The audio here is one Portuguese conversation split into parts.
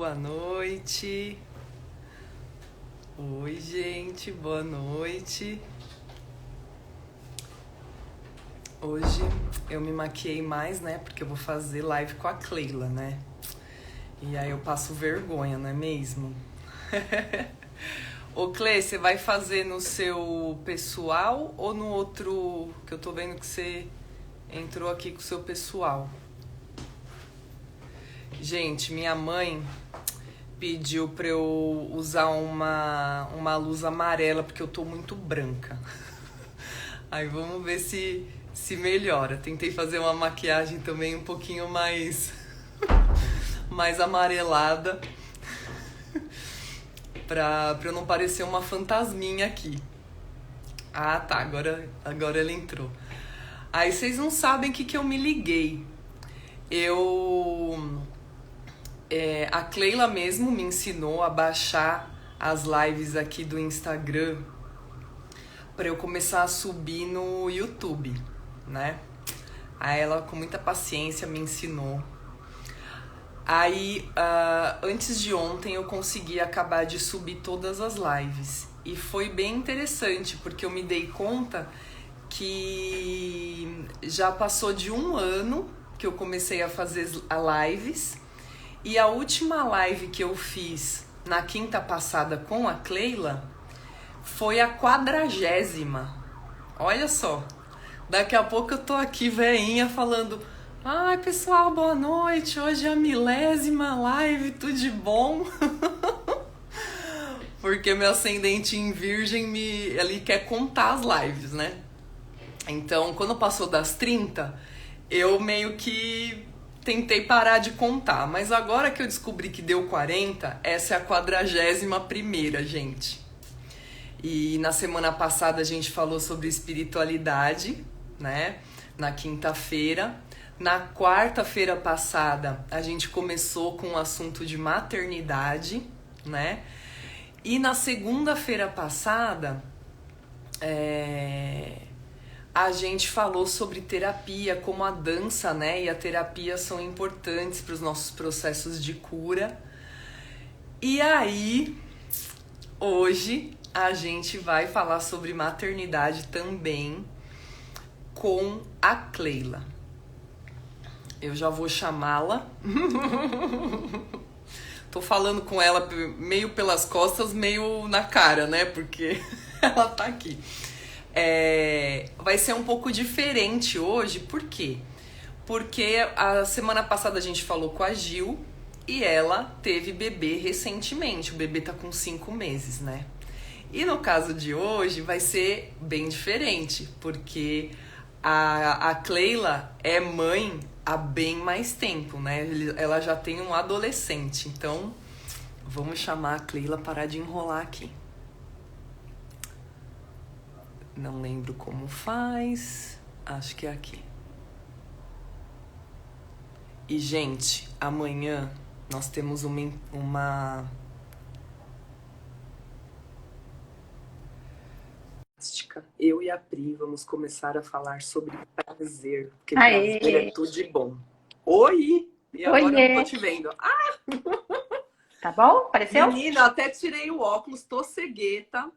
boa noite. Oi, gente, boa noite. Hoje eu me maquiei mais, né? Porque eu vou fazer live com a Cleila, né? E aí eu passo vergonha, não é mesmo? Ô, Cle, você vai fazer no seu pessoal ou no outro? Que eu tô vendo que você entrou aqui com o seu pessoal. Gente, minha mãe pediu pra eu usar uma luz amarela porque eu tô muito branca. Aí vamos ver se melhora. Tentei fazer uma maquiagem também um pouquinho mais amarelada pra eu não parecer uma fantasminha aqui. Ah, tá, agora ela entrou. Aí vocês não sabem o que eu me liguei. A Cleila mesmo me ensinou a baixar as lives aqui do Instagram para eu começar a subir no YouTube, né? Aí ela com muita paciência me ensinou. Aí, antes de ontem eu consegui acabar de subir todas as lives. E foi bem interessante, porque eu me dei conta que já passou de 1 ano que eu comecei a fazer lives. E a última live que eu fiz na quinta passada com a Cleila foi a 40ª. Olha só, daqui a pouco eu tô aqui veinha falando: ai pessoal, boa noite, hoje é a 1000ª live, tudo de bom? Porque meu ascendente em virgem ele quer contar as lives, né? Então, quando passou das 30, eu meio que tentei parar de contar. Mas agora que eu descobri que deu 40, essa é a 41ª, gente. E na semana passada a gente falou sobre espiritualidade, né? Na quinta-feira. Na quarta-feira passada a gente começou com o assunto de maternidade, né? E na segunda-feira passada a gente falou sobre terapia, como a dança, né, e a terapia são importantes para os nossos processos de cura. E aí, hoje, a gente vai falar sobre maternidade também com a Cleila. Eu já vou chamá-la. Tô falando com ela meio pelas costas, meio na cara, né, porque ela tá aqui. Vai ser um pouco diferente hoje, por quê? Porque a semana passada a gente falou com a Gil e ela teve bebê recentemente. O bebê tá com 5 meses, né? E no caso de hoje vai ser bem diferente, porque a Cleila é mãe há bem mais tempo, né? Ela já tem um adolescente, então vamos chamar a Cleila parar de enrolar aqui. Não lembro como faz. Acho que é aqui. E, gente, amanhã nós temos uma... Eu e a Pri vamos começar a falar sobre prazer. Porque prazer é tudo de bom. Oi! E agora eu não tô te vendo. Ah! Tá bom? Apareceu? Menina, até tirei o óculos, tô cegueta,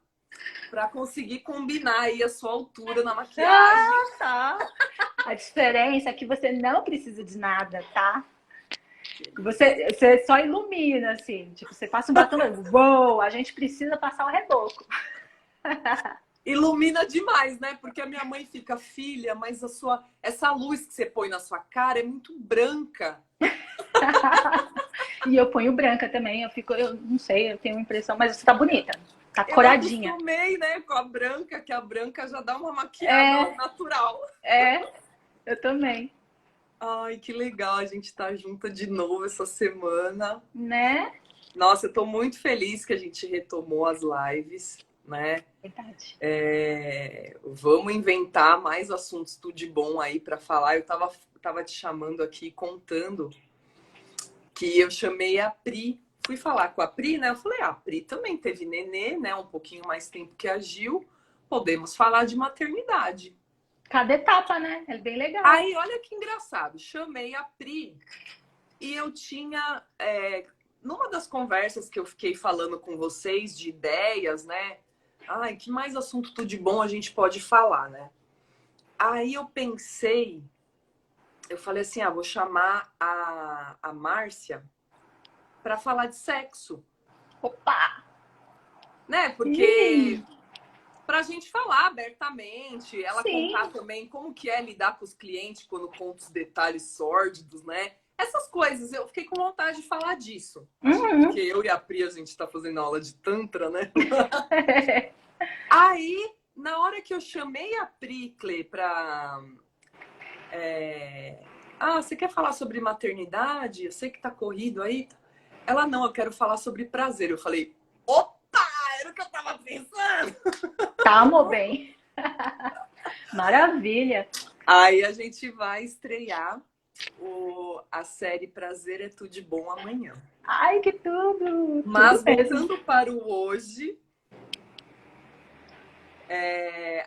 pra conseguir combinar aí a sua altura na maquiagem. Tá. A diferença é que você não precisa de nada, tá? Você só ilumina, assim. Tipo, você passa um batom, uou, a gente precisa passar o reboco. Ilumina demais, né? Porque a minha mãe fica: filha, mas essa luz que você põe na sua cara é muito branca. E eu ponho branca também, eu não sei, eu tenho uma impressão, mas você tá bonita. Tá Eu coradinha. acostumei, né, com a branca, que a branca já dá uma maquiada natural. Eu também. Ai, que legal a gente estar junta de novo essa semana. Né? Nossa, eu tô muito feliz que a gente retomou as lives, né? Verdade. Vamos inventar mais assuntos tudo de bom aí para falar. Eu tava te chamando aqui, contando que eu chamei a Pri. Fui falar com a Pri, né? Eu falei: a Pri também teve nenê, né? Um pouquinho mais tempo que a Gil. Podemos falar de maternidade. Cada etapa, né? É bem legal. Aí, olha que engraçado. Chamei a Pri e eu tinha... das conversas que eu fiquei falando com vocês de ideias, né? Ai, que mais assunto tudo de bom a gente pode falar, né? Aí eu pensei, eu falei assim, vou chamar a Márcia para falar de sexo. Opa! Né? Porque pra gente falar abertamente, ela Sim. contar também como que é lidar com os clientes quando conta os detalhes sórdidos, né? Essas coisas, eu fiquei com vontade de falar disso. Acho que porque eu e a Pri, a gente tá fazendo aula de Tantra, né? Aí, na hora que eu chamei a Pri, Clê, pra... você quer falar sobre maternidade? Eu sei que tá corrido aí. Ela, não, eu quero falar sobre prazer. Eu falei, opa! Era o que eu tava pensando! Tamo bem. Maravilha. Aí a gente vai estrear a série Prazer é Tudo de Bom amanhã. Ai, que tudo! Mas tudo voltando para o hoje,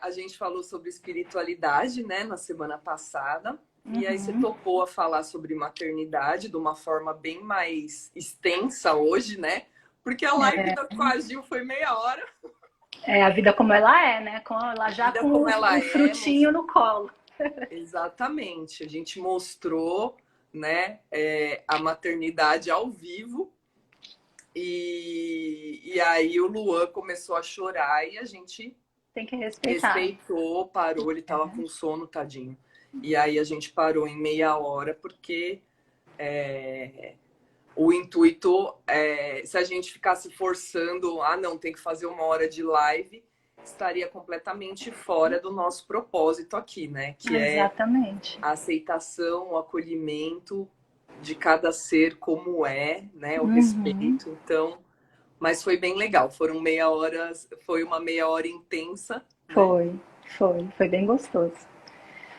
a gente falou sobre espiritualidade, né, na semana passada. E aí você topou a falar sobre maternidade de uma forma bem mais extensa hoje, né? Porque a live com a Gil foi meia hora. A vida como ela é, né? Ela já com um frutinho no colo. Exatamente. A gente mostrou, né, a maternidade ao vivo. E aí o Luan começou a chorar e a gente tem que respeitar. Respeitou, parou, ele tava com sono, tadinho. E aí a gente parou em meia hora, porque o intuito, se a gente ficasse forçando, não, tem que fazer 1 hora de live, estaria completamente fora do nosso propósito aqui, né? Que Exatamente. A aceitação, o acolhimento de cada ser como né? O respeito. Então, mas foi bem legal. Foi uma meia hora intensa. Foi bem gostoso.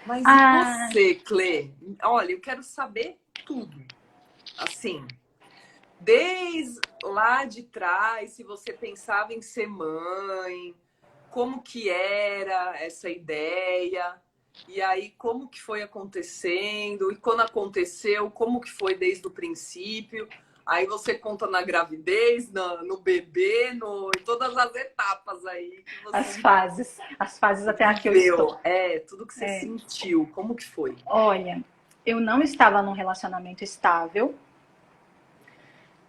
Mas e você, Clê? Olha, eu quero saber tudo. Assim, desde lá de trás, se você pensava em ser mãe, como que era essa ideia, e aí como que foi acontecendo, e quando aconteceu, como que foi desde o princípio. Aí você conta na gravidez, no bebê, em todas as etapas aí. Que você as fases até aqui eu estou. Tudo que você sentiu, como que foi? Olha, eu não estava num relacionamento estável.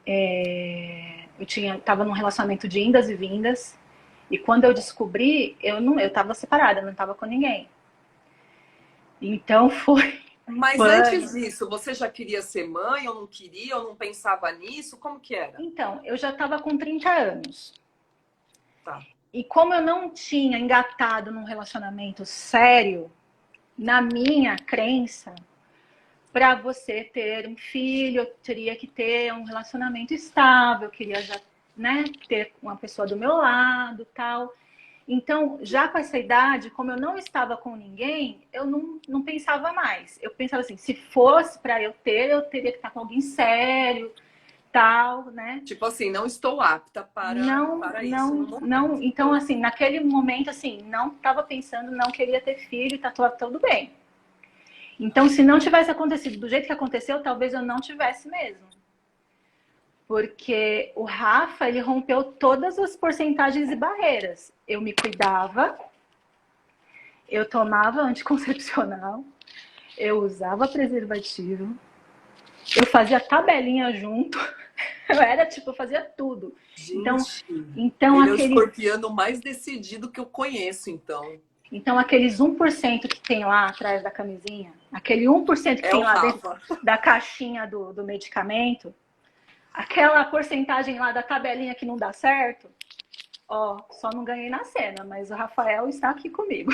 Eu estava num relacionamento de indas e vindas. E quando eu descobri, eu estava separada, não estava com ninguém. Então foi... Mas antes disso, você já queria ser mãe ou não queria, ou não pensava nisso? Como que era? Então, eu já estava com 30 anos. Tá. E como eu não tinha engatado num relacionamento sério, na minha crença, para você ter um filho, eu teria que ter um relacionamento estável, eu queria já, né, ter uma pessoa do meu lado, tal. Então, já com essa idade, como eu não estava com ninguém, eu não pensava mais. Eu pensava assim, se fosse para eu teria que estar com alguém sério, tal, né? Tipo assim, não estou apta para isso. Não. Então, assim, naquele momento, assim, não estava pensando, não queria ter filho, tá tudo bem. Então, se não tivesse acontecido do jeito que aconteceu, talvez eu não tivesse mesmo. Porque o Rafa, ele rompeu todas as porcentagens e barreiras. Eu me cuidava, eu tomava anticoncepcional, eu usava preservativo, eu fazia tabelinha junto, eu fazia tudo. Gente, então ele é o escorpiano mais decidido que eu conheço, então. Então, aqueles 1% que tem lá atrás da camisinha, aquele 1% que tem lá dentro da caixinha do medicamento, aquela porcentagem lá da tabelinha que não dá certo, só não ganhei na cena, mas o Rafael está aqui comigo.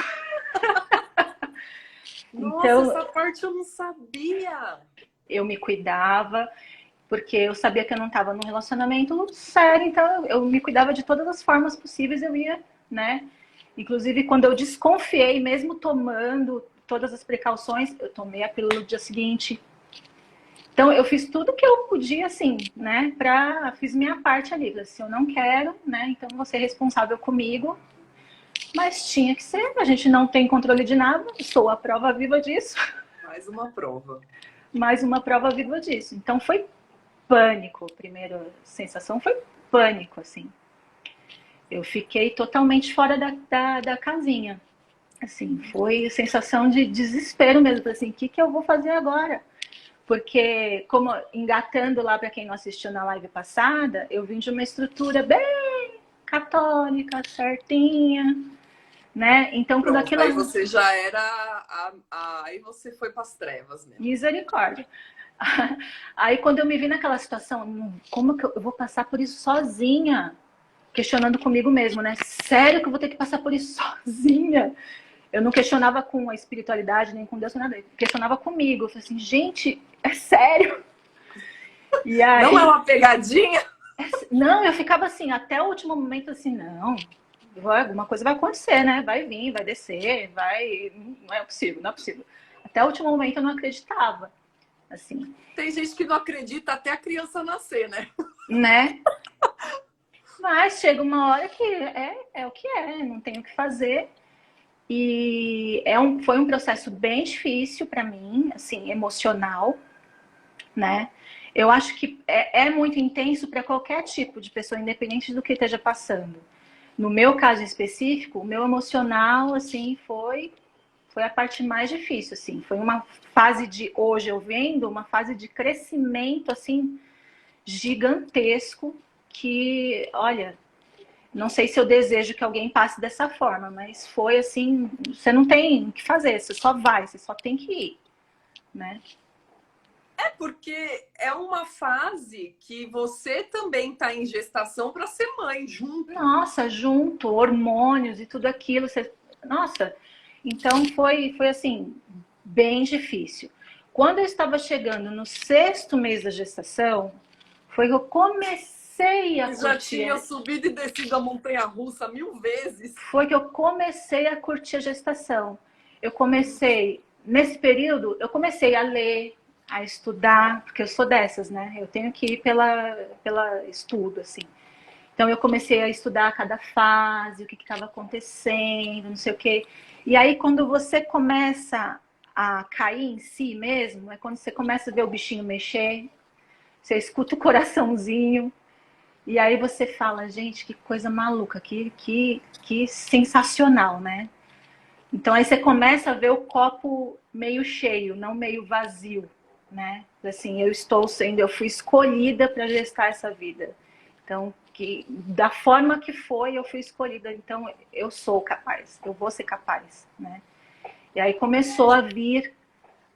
Nossa, então, essa parte eu não sabia. Eu me cuidava, porque eu sabia que eu não estava num relacionamento sério, então eu me cuidava de todas as formas possíveis, eu ia, né? Inclusive, quando eu desconfiei, mesmo tomando todas as precauções, eu tomei a pílula no dia seguinte. Então, eu fiz tudo que eu podia, assim, né? Fiz minha parte ali. Se eu não quero, né? Então, você é responsável comigo. Mas tinha que ser. A gente não tem controle de nada. Sou a prova viva disso. Mais uma prova. Mais uma prova viva disso. Então, foi pânico. A primeira sensação foi pânico, assim. Eu fiquei totalmente fora da casinha. Assim, foi sensação de desespero mesmo, assim, o que eu vou fazer agora? Porque, como engatando lá para quem não assistiu na live passada, eu vim de uma estrutura bem católica, certinha, né? Então, quando Pronto, aquilo... aí você já era. Aí você foi para as trevas mesmo. Misericórdia. Aí, quando eu me vi naquela situação, como que eu vou passar por isso sozinha? Questionando comigo mesmo, né? Sério que eu vou ter que passar por isso sozinha? Eu não questionava com a espiritualidade, nem com Deus, nada. Eu questionava comigo. Eu falei assim, gente, é sério? E aí, não é uma pegadinha? Não, eu ficava assim, até o último momento, assim, não, alguma coisa vai acontecer, né? Vai vir, vai descer, vai... Não é possível, não é possível. Até o último momento eu não acreditava, assim. Tem gente que não acredita até a criança nascer, né? Né? Mas chega uma hora que é o que é, não tem o que fazer. E foi um processo bem difícil para mim, assim, emocional, né? Eu acho que é muito intenso para qualquer tipo de pessoa, independente do que esteja passando. No meu caso específico, o meu emocional, assim, foi a parte mais difícil, assim. Foi uma fase de, hoje eu vendo, uma fase de crescimento, assim, gigantesco, que, olha, não sei se eu desejo que alguém passe dessa forma, mas foi assim, você não tem o que fazer, você só vai, você só tem que ir, né? É porque é uma fase que você também está em gestação para ser mãe junto. Nossa, junto, hormônios e tudo aquilo, você... Nossa, então foi assim, bem difícil. Quando eu estava chegando no 6º mês da gestação, foi que eu comecei a Eu já curtir. tinha subido e descido a montanha-russa 1000 vezes. Foi que eu comecei a curtir a gestação. Eu comecei, nesse período, eu comecei a ler, a estudar, porque eu sou dessas, né? Eu tenho que ir pela estudo, assim. Então eu comecei a estudar cada fase, o que estava acontecendo, não sei o quê. E aí quando você começa a cair em si mesmo, é quando você começa a ver o bichinho mexer, você escuta o coraçãozinho, e aí você fala, gente, que coisa maluca, que sensacional, né? Então aí você começa a ver o copo meio cheio, não meio vazio, né? Assim, eu fui escolhida para gestar essa vida. Então, da forma que foi, eu fui escolhida. Então, eu sou capaz, eu vou ser capaz, né? E aí começou a vir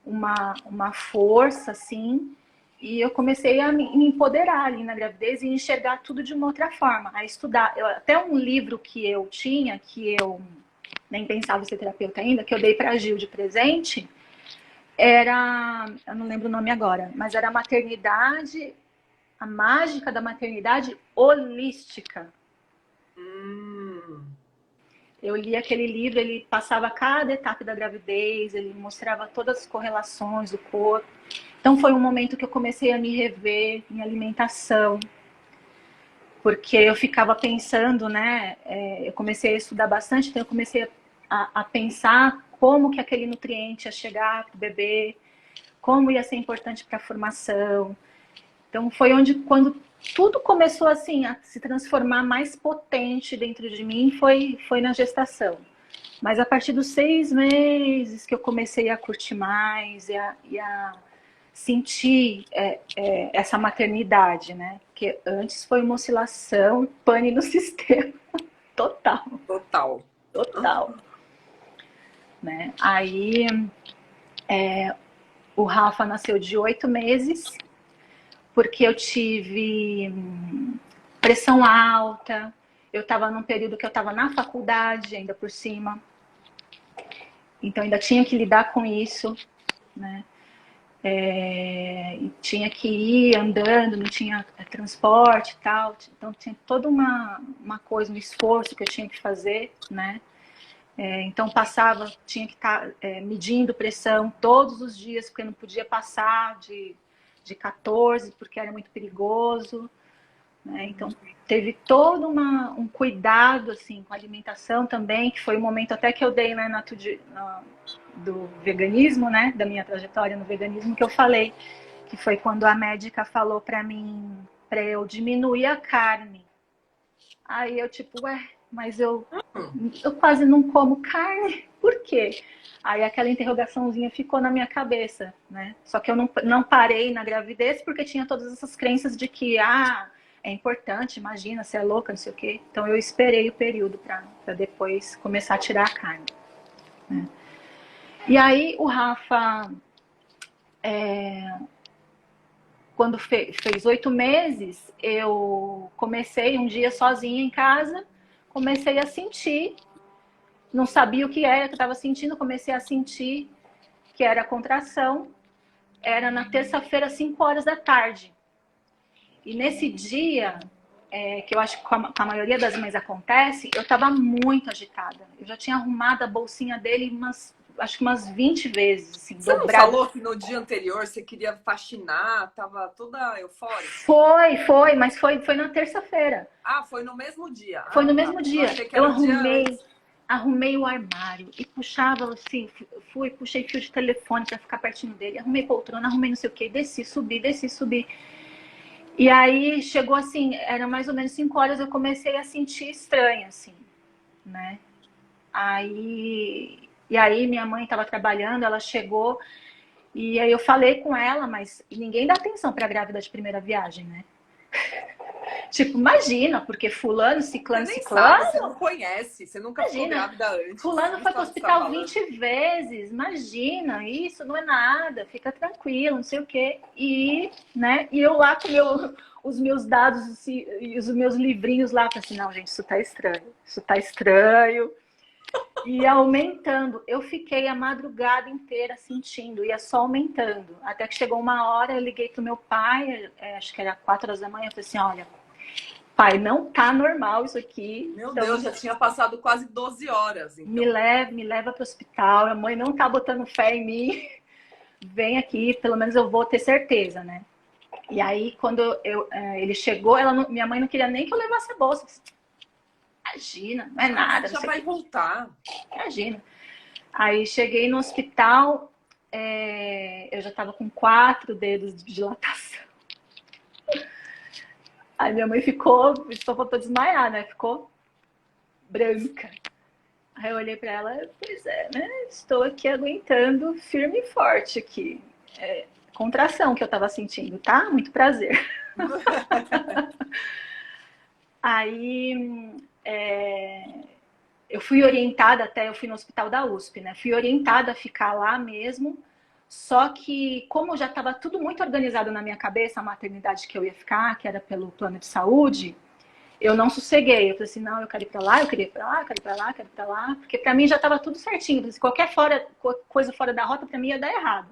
uma força, assim, e eu comecei a me empoderar ali na gravidez e enxergar tudo de uma outra forma, a estudar. Até um livro que eu tinha, que eu nem pensava ser terapeuta ainda, que eu dei para a Gil de presente, eu não lembro o nome agora, mas era a mágica da maternidade holística. Eu li aquele livro, ele passava cada etapa da gravidez, ele mostrava todas as correlações do corpo. Então foi um momento que eu comecei a me rever em alimentação, porque eu ficava pensando, né? Eu comecei a estudar bastante, então eu comecei a pensar como que aquele nutriente ia chegar para o bebê, como ia ser importante para a formação. Então foi quando tudo começou assim a se transformar mais potente dentro de mim, foi na gestação. Mas a partir dos 6 meses que eu comecei a curtir mais e a sentir essa maternidade, né? Porque antes foi uma oscilação, pane no sistema, total. Total. Total. Né? Aí o Rafa nasceu de 8 meses, porque eu tive pressão alta, eu estava num período que eu estava na faculdade ainda por cima, então ainda tinha que lidar com isso, né? Tinha que ir andando, não tinha transporte e tal, então tinha toda uma coisa, um esforço que eu tinha que fazer, né? Então tinha que estar medindo pressão todos os dias, porque não podia passar de 14, porque era muito perigoso, né? Então teve todo um cuidado assim, com a alimentação também, que foi um momento até que eu dei, né, do veganismo, né, da minha trajetória no veganismo, que eu falei que foi quando a médica falou pra mim, pra eu diminuir a carne. Aí eu tipo, mas eu quase não como carne, por quê? Aí aquela interrogaçãozinha ficou na minha cabeça, né? Só que eu não parei na gravidez porque tinha todas essas crenças de que, é importante, imagina, você é louca, não sei o quê. Então eu esperei o período para depois começar a tirar a carne, né? E aí o Rafa, quando fez 8 meses, eu comecei um dia sozinha em casa, comecei a sentir, não sabia o que era que eu estava sentindo, comecei a sentir que era contração, era na terça-feira, 5 horas da tarde. E nesse dia, que eu acho que com a maioria das mães acontece, eu estava muito agitada. Eu já tinha arrumado a bolsinha dele acho que umas 20 vezes, assim, Você dobrada. não falou que no dia anterior você queria faxinar, tava toda eufórica? Foi, mas foi na terça-feira. Foi no mesmo dia? Foi no mesmo dia. Eu arrumei o armário e puxava assim, puxei fio de telefone para ficar pertinho dele, arrumei poltrona, arrumei não sei o que, desci, subi. E aí chegou assim, era mais ou menos 5 horas, eu comecei a sentir estranho, assim, né? E aí minha mãe estava trabalhando, ela chegou, e aí eu falei com ela, mas ninguém dá atenção para grávida de primeira viagem, né? Tipo, imagina, porque fulano, ciclano, Você nem ciclano... sabe, você não conhece, você nunca ficou grávida antes. Fulano foi pro hospital 20 vezes, imagina, isso não é nada, fica tranquilo, não sei o quê. E eu lá com os meus dados e os meus livrinhos lá, falei assim, não, gente, isso tá estranho. E aumentando, eu fiquei a madrugada inteira sentindo, ia só aumentando. Até que chegou uma hora, eu liguei pro meu pai, acho que era 4 horas da manhã, eu falei assim, olha, pai, não tá normal isso aqui. Meu Deus, já tinha passado quase 12 horas. Então. Me leva pro hospital, a mãe não tá botando fé em mim. Vem aqui, pelo menos eu vou ter certeza, né? E aí, quando ele chegou, minha mãe não queria nem que eu levasse a bolsa. Imagina, não é nada. Já vai voltar. Imagina. Aí cheguei no hospital, eu já tava com 4 dedos de dilatação. Aí minha mãe só faltou desmaiar, né? Ficou branca. Aí eu olhei pra ela, pois né? Estou aqui aguentando firme e forte aqui. Contração que eu tava sentindo, tá? Muito prazer. Aí eu fui orientada eu fui no hospital da USP, né? Fui orientada a ficar lá mesmo. Só que, como já estava tudo muito organizado na minha cabeça, a maternidade que eu ia ficar, que era pelo plano de saúde, eu não sosseguei. Eu falei assim, não, eu quero ir para lá, eu queria ir para lá, eu quero ir para lá, eu quero ir para lá. Porque para mim já estava tudo certinho. Eu falei assim, qualquer coisa fora da rota, para mim ia dar errado.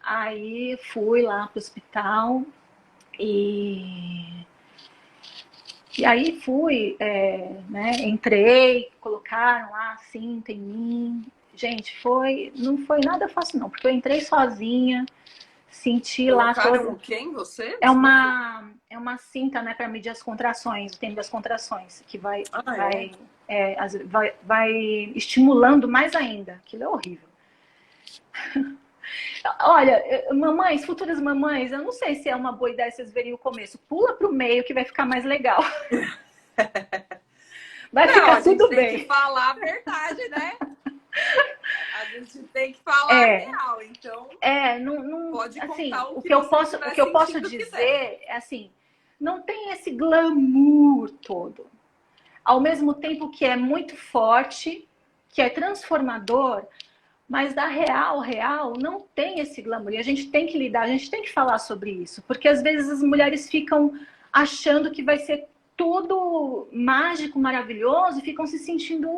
Aí fui lá pro hospital e aí fui, entrei, colocaram lá a cinta em mim. Gente, não foi nada fácil não, porque eu entrei sozinha, senti lá toda... quem você? É uma cinta, né, para medir as contrações, o tempo das contrações, que vai estimulando mais ainda. Aquilo é horrível. Olha, mamães, futuras mamães, eu não sei se é uma boa ideia vocês verem o começo. Pula pro meio que vai ficar mais legal. Vai ficar tudo bem. A gente tem que falar a verdade, né? A gente tem que falar a real, então. Não pode assim, contar o que eu posso dizer é assim, não tem esse glamour todo. Ao mesmo tempo que é muito forte, que é transformador, mas da real não tem esse glamour. E a gente tem que lidar, a gente tem que falar sobre isso, porque às vezes as mulheres ficam achando que vai ser tudo mágico, maravilhoso, e ficam se sentindo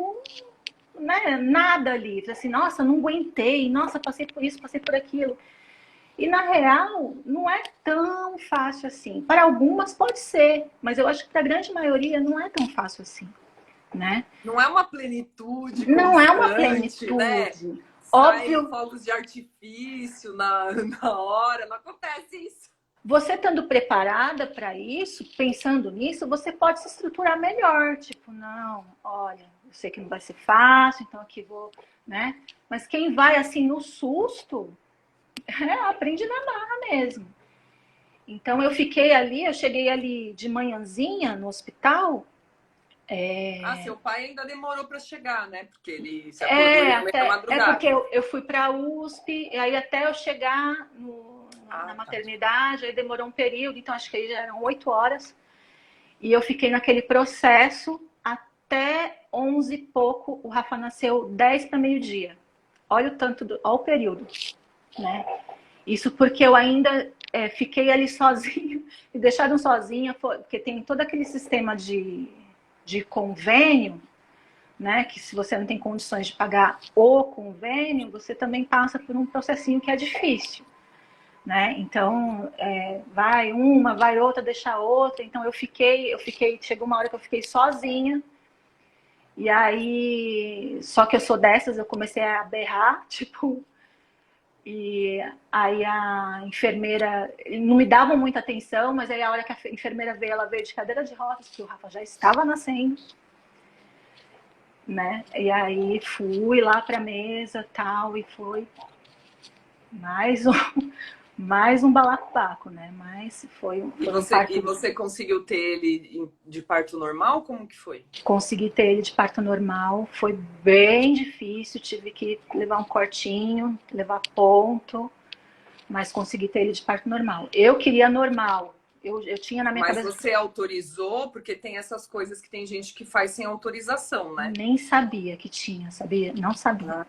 nada ali. Assim, nossa, não aguentei, nossa, passei por isso, passei por aquilo. E na real, não é tão fácil assim. Para algumas pode ser, mas eu acho que para a grande maioria não é tão fácil assim, né? Não é uma plenitude não é uma plenitude. Né? Óbvio. Fogos de artifício na hora, não acontece isso. Você estando preparada para isso, pensando nisso, você pode se estruturar melhor. Tipo, não, olha, eu sei que não vai ser fácil, então aqui vou, né? Mas quem vai assim no susto, Aprende na marra mesmo. Então eu cheguei ali de manhãzinha no hospital. Seu pai ainda demorou para chegar, né? Porque ele se acordou no meio da madrugada. Porque eu fui para a USP, e aí até eu chegar na maternidade, aí demorou um período, então acho que aí já eram 8 horas. E eu fiquei naquele processo até 11 e pouco, o Rafa nasceu 10 para meio-dia. Olha o tanto, olha o período, né? Isso porque eu ainda fiquei ali sozinha, me deixaram sozinha, porque tem todo aquele sistema de convênio, né? Que se você não tem condições de pagar o convênio, você também passa por um processinho que é difícil, né? Então, vai uma, vai outra, deixa outra. Então eu fiquei, chegou uma hora que eu fiquei sozinha. E aí, só que eu sou dessas, eu comecei a berrar, tipo, e aí a enfermeira, não me davam muita atenção, mas aí a hora que a enfermeira veio, ela veio de cadeira de rodas, porque o Rafa já estava nascendo, né? E aí fui lá pra mesa, tal, e foi mais um balacobaco, né? Mas foi um parto. E você conseguiu ter ele de parto normal? Como que foi? Consegui ter ele de parto normal. Foi bem difícil. Tive que levar um cortinho, levar ponto. Mas consegui ter ele de parto normal. Eu queria normal. Eu tinha na minha cabeça... Mas você autorizou? Porque tem essas coisas que tem gente que faz sem autorização, né? Nem sabia que tinha, sabia? Não sabia.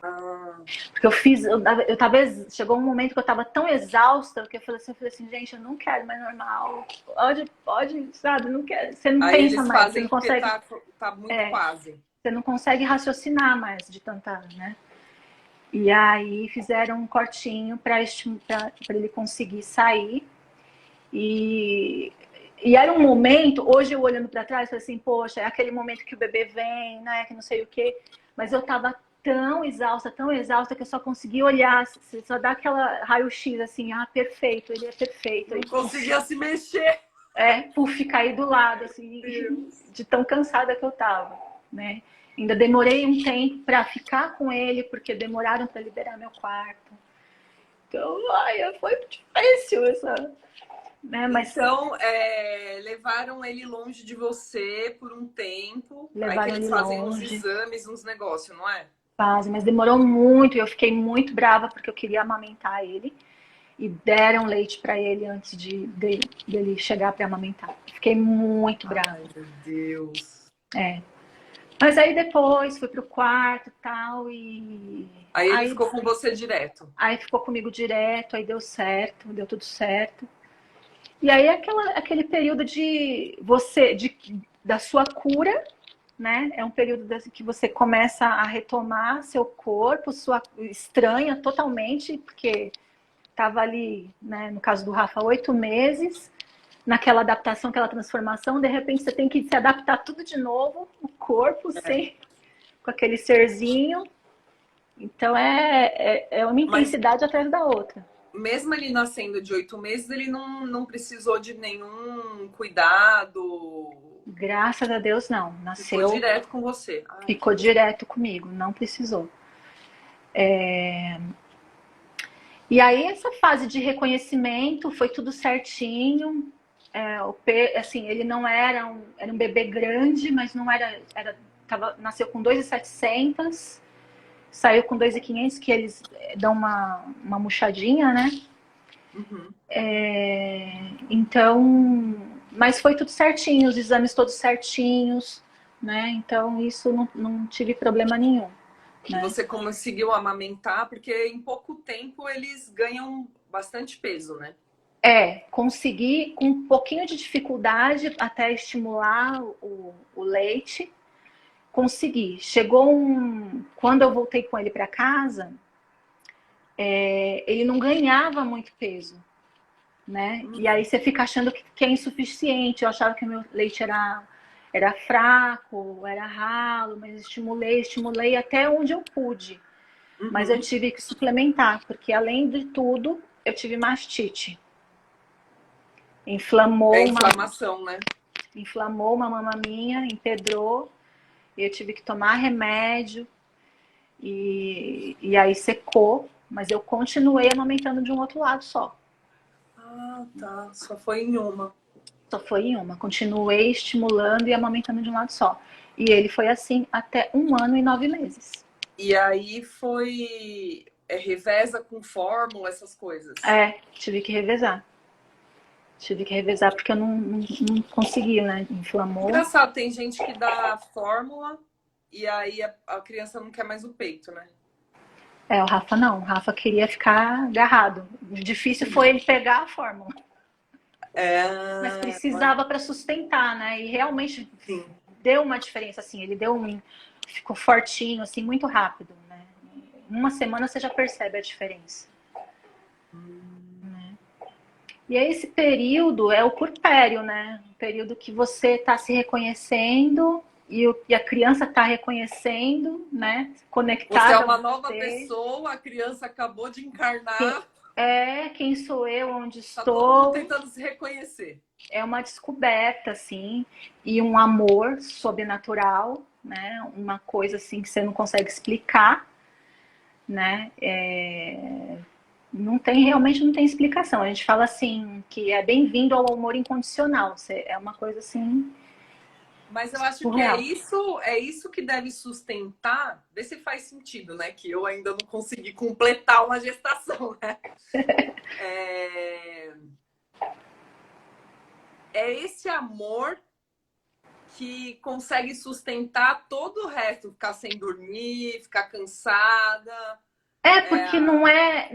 Porque eu tava, chegou um momento que eu tava tão exausta que eu falei assim, gente, eu não quero mais normal. Pode, sabe? Não quero. Você não Aí pensa eles mais, fazem você não consegue. tá muito quase. Você não consegue raciocinar mais de tanta, né? E aí fizeram um cortinho para ele conseguir sair. E era um momento, hoje eu olhando para trás, falei assim, poxa, é aquele momento que o bebê vem, né, que não sei o quê. Mas eu tava tão exausta, que eu só consegui olhar, só dá aquela raio-x assim, perfeito, ele é perfeito. Não conseguia se mexer. Puf, cair do lado, assim, de tão cansada que eu tava, né. Ainda demorei um tempo para ficar com ele, porque demoraram para liberar meu quarto. Então, foi difícil essa... Né, mas... Então, levaram ele longe de você por um tempo. Levaram aí que eles ele fazem longe. uns exames, uns negócios, não é? Fazem, mas demorou muito. Eu fiquei muito brava porque eu queria amamentar ele. E deram leite para ele antes dele chegar para amamentar. Fiquei muito brava. Ai, meu Deus. Mas aí depois fui pro quarto e tal. Aí ele ficou com você direto. Aí ficou comigo direto, aí deu certo, deu tudo certo. E aí aquele período da sua cura, né? É um período que você começa a retomar seu corpo, estranha totalmente, porque estava ali, né, no caso do Rafa, 8 meses, naquela adaptação, aquela transformação, de repente você tem que se adaptar tudo de novo, o corpo, com aquele serzinho. Então é uma intensidade atrás da outra. Mesmo ele nascendo de 8 meses, ele não precisou de nenhum cuidado? Graças a Deus, não. Nasceu. Ficou direto com você? Ficou direto comigo, não precisou. E aí, essa fase de reconhecimento foi tudo certinho. Assim, ele não era um bebê grande, mas não nasceu com 2.700. Saiu com 2.500, que eles dão uma murchadinha, né? Uhum. Então, mas foi tudo certinho, os exames todos certinhos, né? Então, isso não tive problema nenhum. E você conseguiu amamentar, porque em pouco tempo eles ganham bastante peso, né? Consegui com um pouquinho de dificuldade até estimular o leite. Consegui. Quando eu voltei com ele para casa, ele não ganhava muito peso, né? E aí você fica achando que é insuficiente. Eu achava que o meu leite era fraco, era ralo, mas estimulei até onde eu pude. Mas eu tive que suplementar, porque além de tudo, eu tive mastite. Inflamação, né? Inflamou uma mama minha, empedrou. Eu tive que tomar remédio e aí secou, mas eu continuei amamentando de um outro lado só. Ah, tá. Só foi em uma. Só foi em uma. Continuei estimulando e amamentando de um lado só. E ele foi assim até 1 ano e 9 meses. E aí foi reveza com fórmula, essas coisas. Tive que revezar. Tive que revezar porque eu não conseguia, né? Inflamou. Engraçado, tem gente que dá fórmula e aí a criança não quer mais o peito, né? O Rafa não. O Rafa queria ficar agarrado. O difícil foi ele pegar a fórmula. Mas precisava para sustentar, né? E realmente sim, deu uma diferença, assim. Ele ficou fortinho, assim, muito rápido, né? Em 1 semana você já percebe a diferença. Né? E aí esse período é o puerpério, né? O período que você está se reconhecendo e a criança está reconhecendo, né? Conectada. Você é uma nova pessoa, a criança acabou de encarnar. Quem sou eu, onde estou. Tá todo mundo tentando se reconhecer. É uma descoberta, assim, e um amor sobrenatural, né? Uma coisa assim que você não consegue explicar, né? Realmente não tem explicação. A gente fala assim que é bem-vindo ao amor incondicional. É uma coisa assim. Mas eu acho surreal. que é isso que deve sustentar, vê se faz sentido, né? Que eu ainda não consegui completar uma gestação, né? É esse amor que consegue sustentar todo o resto, ficar sem dormir, ficar cansada. Porque não é.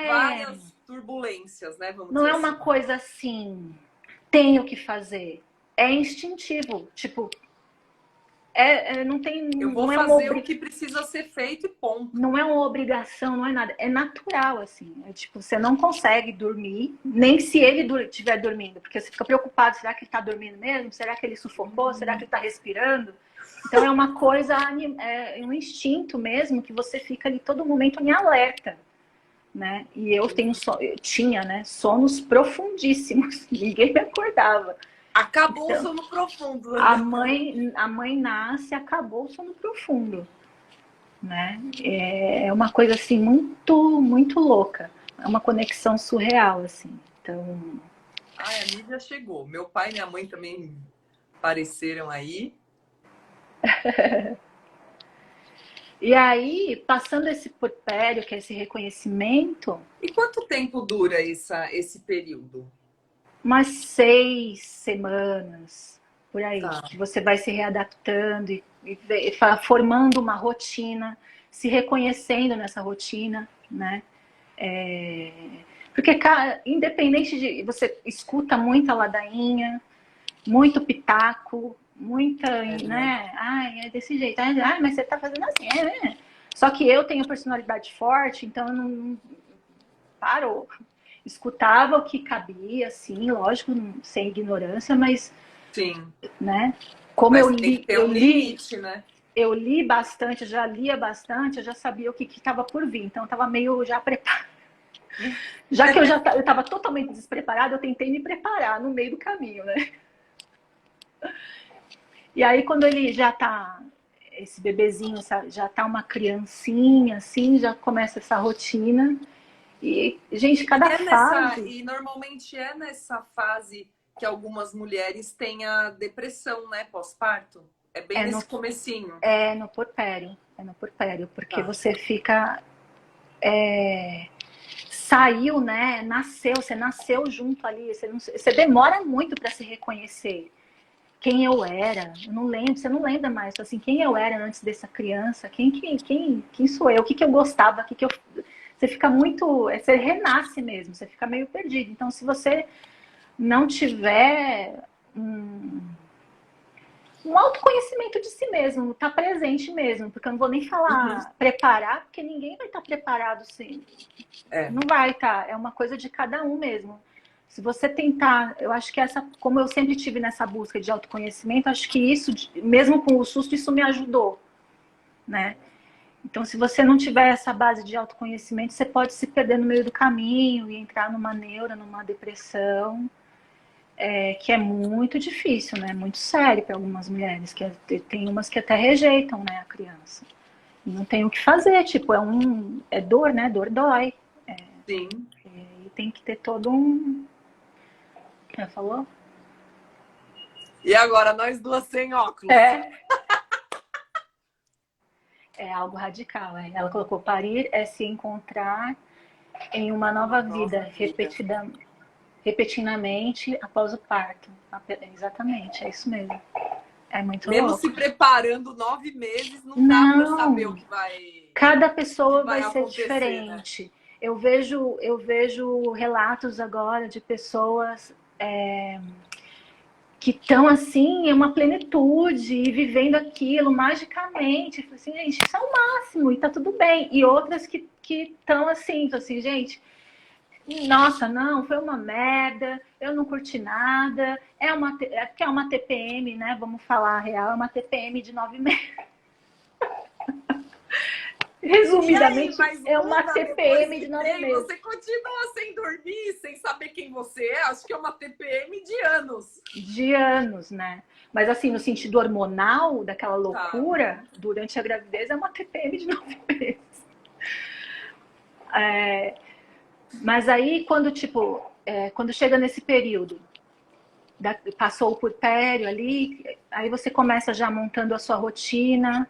Várias turbulências, né? Vamos não dizer é uma assim. coisa assim, tenho que fazer. É instintivo. Tipo, não tem. Eu vou fazer o que precisa ser feito e ponto. Não é uma obrigação, não é nada. É natural, assim. Tipo, você não consegue dormir, nem se ele estiver dormindo, porque você fica preocupado, será que ele está dormindo mesmo? Será que ele sufocou? Será que ele está respirando? Então é uma coisa, é um instinto mesmo, que você fica ali todo momento em alerta. Né? E eu tinha, né, sonos profundíssimos. Ninguém me acordava. Acabou o sono profundo. Né? A mãe nasce, acabou o sono profundo. Né? É uma coisa assim muito, muito louca. É uma conexão surreal, assim. Então... Ai, a Lívia chegou. Meu pai e minha mãe também apareceram aí. E aí, passando esse puerpério, que é esse reconhecimento... E quanto tempo dura esse período? Umas 6 semanas, por aí. Tá. Que você vai se readaptando e formando uma rotina, se reconhecendo nessa rotina, né? Porque, independente de... Você escuta muita ladainha, muito pitaco, muita, né? Ai, é desse jeito. Ai, mas você tá fazendo assim, né? Só que eu tenho personalidade forte, então não parou. Escutava o que cabia, assim, lógico, sem ignorância, mas... Sim. Né? Como mas eu li, tem um limite, né? Eu li bastante, eu já lia bastante, eu já sabia o que estava por vir, então eu estava meio já preparada. Já que eu estava totalmente despreparada, eu tentei me preparar no meio do caminho, né? E aí, quando ele já tá, esse bebezinho já tá uma criancinha, assim, já começa essa rotina. E, gente, cada fase... E normalmente é nessa fase que algumas mulheres têm a depressão, né? Pós-parto. É bem nesse comecinho. É no puerpério. Porque você fica... saiu, né? Você nasceu junto ali. Você demora muito para se reconhecer. Quem eu era, eu não lembro, você não lembra mais, assim, quem eu era antes dessa criança, quem sou eu, o que eu gostava, você fica muito, você renasce mesmo, você fica meio perdido. Então, se você não tiver um autoconhecimento de si mesmo, tá presente mesmo, porque eu não vou nem falar preparar, porque ninguém vai estar preparado assim. Não vai estar, é uma coisa de cada um mesmo. Se você tentar, eu acho que como eu sempre tive nessa busca de autoconhecimento, acho que isso, mesmo com o susto, isso me ajudou, né? Então, se você não tiver essa base de autoconhecimento, você pode se perder no meio do caminho e entrar numa neura, numa depressão, que é muito difícil, né? Muito sério para algumas mulheres, que tem umas que até rejeitam, né, a criança. Não tem o que fazer, tipo, é dor, né? Dor dói. Sim. E tem que ter todo um... Ela falou? E agora, nós duas sem óculos. É algo radical. Ela colocou: parir é se encontrar em uma nova vida, repetidamente após o parto. Exatamente, é isso mesmo. É muito Mesmo louco. se preparando 9 meses, não dá para saber o que vai. Cada pessoa vai vai ser diferente. Né? Eu vejo relatos agora de pessoas que estão assim, em uma plenitude e vivendo aquilo magicamente. Eu falei assim, gente, isso é o máximo e tá tudo bem. E outras que estão assim, gente, nossa, não, foi uma merda, eu não curti nada. Porque é uma TPM, né? Vamos falar a real, é uma TPM de 9 meses. Resumidamente, aí, é uma TPM de 9 meses. Você continua sem dormir, sem saber quem você é? Acho que é uma TPM de anos. De anos, né? Mas assim, no sentido hormonal, daquela loucura, durante a gravidez, é uma TPM de 9 meses. Mas aí, quando chega nesse período, passou o puerpério ali, aí você começa já montando a sua rotina,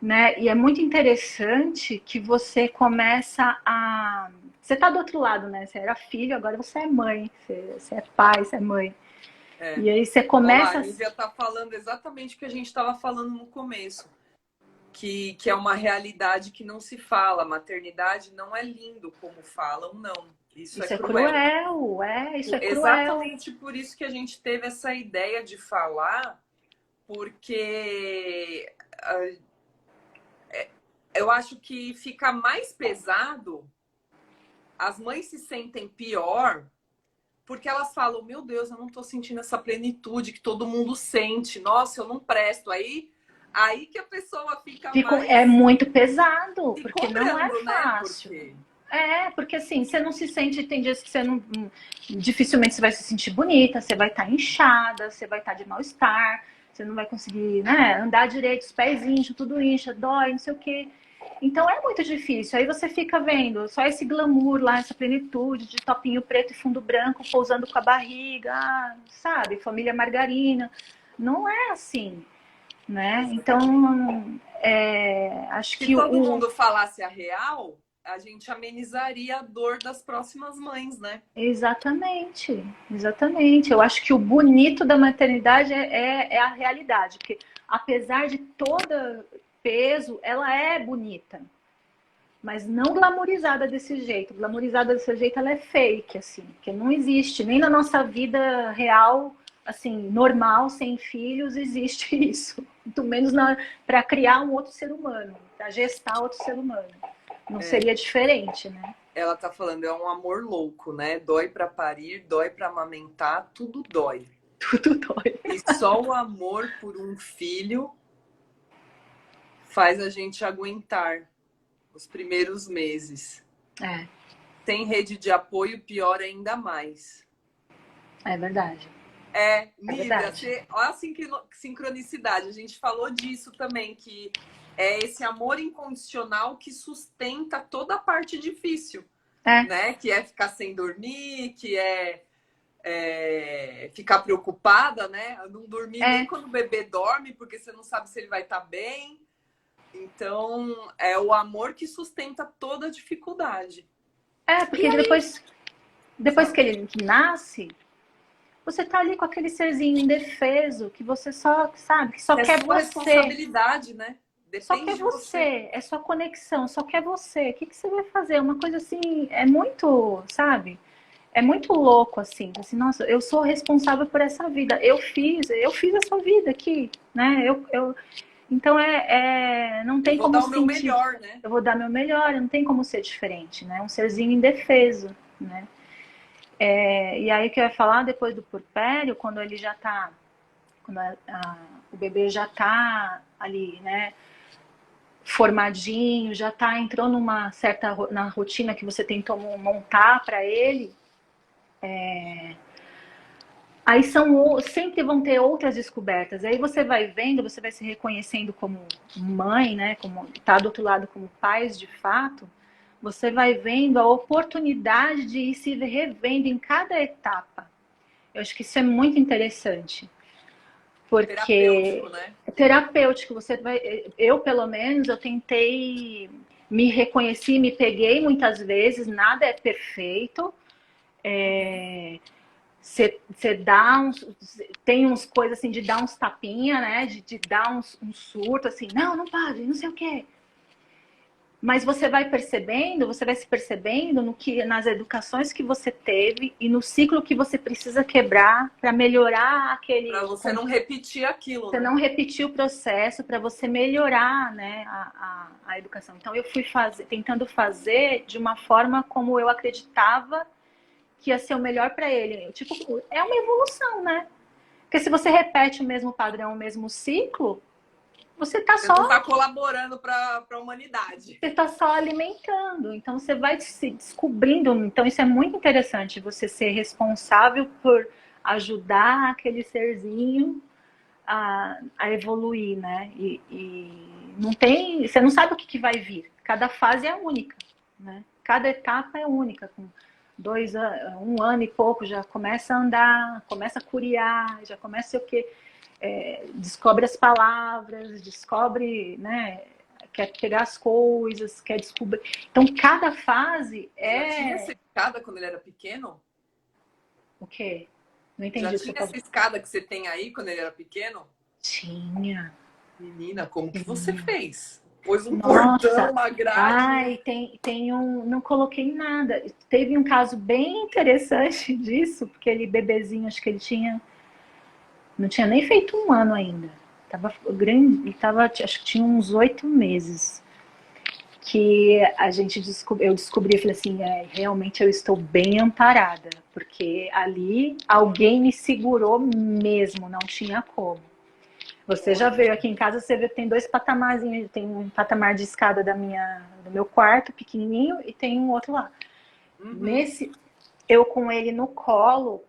né? E é muito interessante que você começa a... Você tá do outro lado, né? Você era filho, agora você é mãe. Você é pai, você é mãe. E aí você começa... Olá, a Lívia tá falando exatamente o que a gente estava falando no começo. Que é uma realidade que não se fala. A maternidade não é lindo como falam, não. Isso é cruel. Isso é cruel. Exatamente por isso que a gente teve essa ideia de falar, porque... eu acho que fica mais pesado, as mães se sentem pior, porque elas falam, meu Deus, eu não tô sentindo essa plenitude que todo mundo sente, nossa, eu não presto. Aí que a pessoa fica mais... É muito pesado, porque cobrando, não é fácil. Né? Porque assim, você não se sente, tem dias que você não... Dificilmente você vai se sentir bonita, você vai estar inchada, você vai estar de mal-estar, você não vai conseguir, né, andar direito, os pés incham, tudo incha, dói, não sei o quê. Então é muito difícil. Aí você fica vendo só esse glamour lá, essa plenitude de topinho preto e fundo branco, pousando com a barriga, sabe? Família margarina. Não é assim, né? Então, acho que... Se todo mundo falasse a real, a gente amenizaria a dor das próximas mães, né? Exatamente, exatamente. Eu acho que o bonito da maternidade é a realidade, porque apesar de todo peso, ela é bonita, mas não glamourizada desse jeito. Glamourizada desse jeito, ela é fake, assim, porque não existe, nem na nossa vida real, assim, normal, sem filhos, existe isso. Muito menos para criar um outro ser humano, para gestar outro ser humano. Não seria diferente, né? Ela tá falando, é um amor louco, né? Dói para parir, dói para amamentar, tudo dói. Tudo dói. E só o amor por um filho faz a gente aguentar os primeiros meses. Sem rede de apoio, pior ainda mais. É verdade. Lívia, olha a sincronicidade. A gente falou disso também, que é esse amor incondicional que sustenta toda a parte difícil. Né? Que é ficar sem dormir, que é ficar preocupada, né? Não dormir nem quando o bebê dorme, porque você não sabe se ele vai estar bem. Então, é o amor que sustenta toda a dificuldade. Porque depois que ele nasce, você tá ali com aquele serzinho indefeso, que você só, sabe, que só quer você. Responsabilidade, né? Depende só quer você, é sua conexão, só quer você. O que você vai fazer? Uma coisa assim, é muito, sabe? É muito louco, assim, nossa, eu sou responsável por essa vida. Eu fiz a sua vida aqui, né? Então não tem como sentir. Eu vou dar o meu melhor, né? Eu vou dar meu melhor, não tem como ser diferente, né? Um serzinho indefeso, né? E aí que eu ia falar depois do puerpério, quando ele já tá, quando o bebê já tá ali, né? Formadinho, já entrou na rotina que você tentou montar para ele. Aí sempre vão ter outras descobertas. Aí você vai vendo, você vai se reconhecendo como mãe, né? Como tá do outro lado como pais de fato. Você vai vendo a oportunidade de ir se revendo em cada etapa. Eu acho que isso é muito interessante. Porque terapêutico, né? Terapêutico, eu pelo menos eu tentei, me reconheci, me peguei muitas vezes, nada é perfeito. Você dá tem uns coisas assim de dar uns tapinha, né? De dar um surto assim, não pode, não sei o quê. Mas você vai se percebendo nas educações que você teve e no ciclo que você precisa quebrar para melhorar aquele. Para você não repetir aquilo. Você não repetir o processo, para você melhorar, né, a educação. Então eu fui tentando fazer de uma forma como eu acreditava que ia ser o melhor para ele. Tipo, é uma evolução, né? Porque se você repete o mesmo padrão, o mesmo ciclo, você não está colaborando para a humanidade. Você está só alimentando. Então você vai se descobrindo. Então isso é muito interessante. Você ser responsável por ajudar aquele serzinho a evoluir, né? E não tem. Você não sabe o que vai vir. Cada fase é única, né? Cada etapa é única. Com 2 anos, 1 ano e pouco já começa a andar, começa a curiar, já começa o quê? Descobre as palavras, descobre, né, quer pegar as coisas, quer descobrir. Então, cada fase Já tinha essa escada quando ele era pequeno? O quê? Não entendi. Já tinha essa escada que você tem aí quando ele era pequeno? Tinha. Menina, como que você fez? Pôs um portão, uma grade. Ai, tem não coloquei nada. Teve um caso bem interessante disso, porque ele bebezinho, acho que ele não tinha nem feito 1 ano ainda. Tava grande, ele acho que tinha uns 8 meses. Que eu descobri, eu falei assim, realmente eu estou bem amparada, porque ali alguém me segurou mesmo, não tinha como. Você já veio aqui em casa, você vê que tem 2 patamarzinhos, tem um patamar de escada do meu quarto, pequenininho, e tem um outro lá. Eu com ele no colo,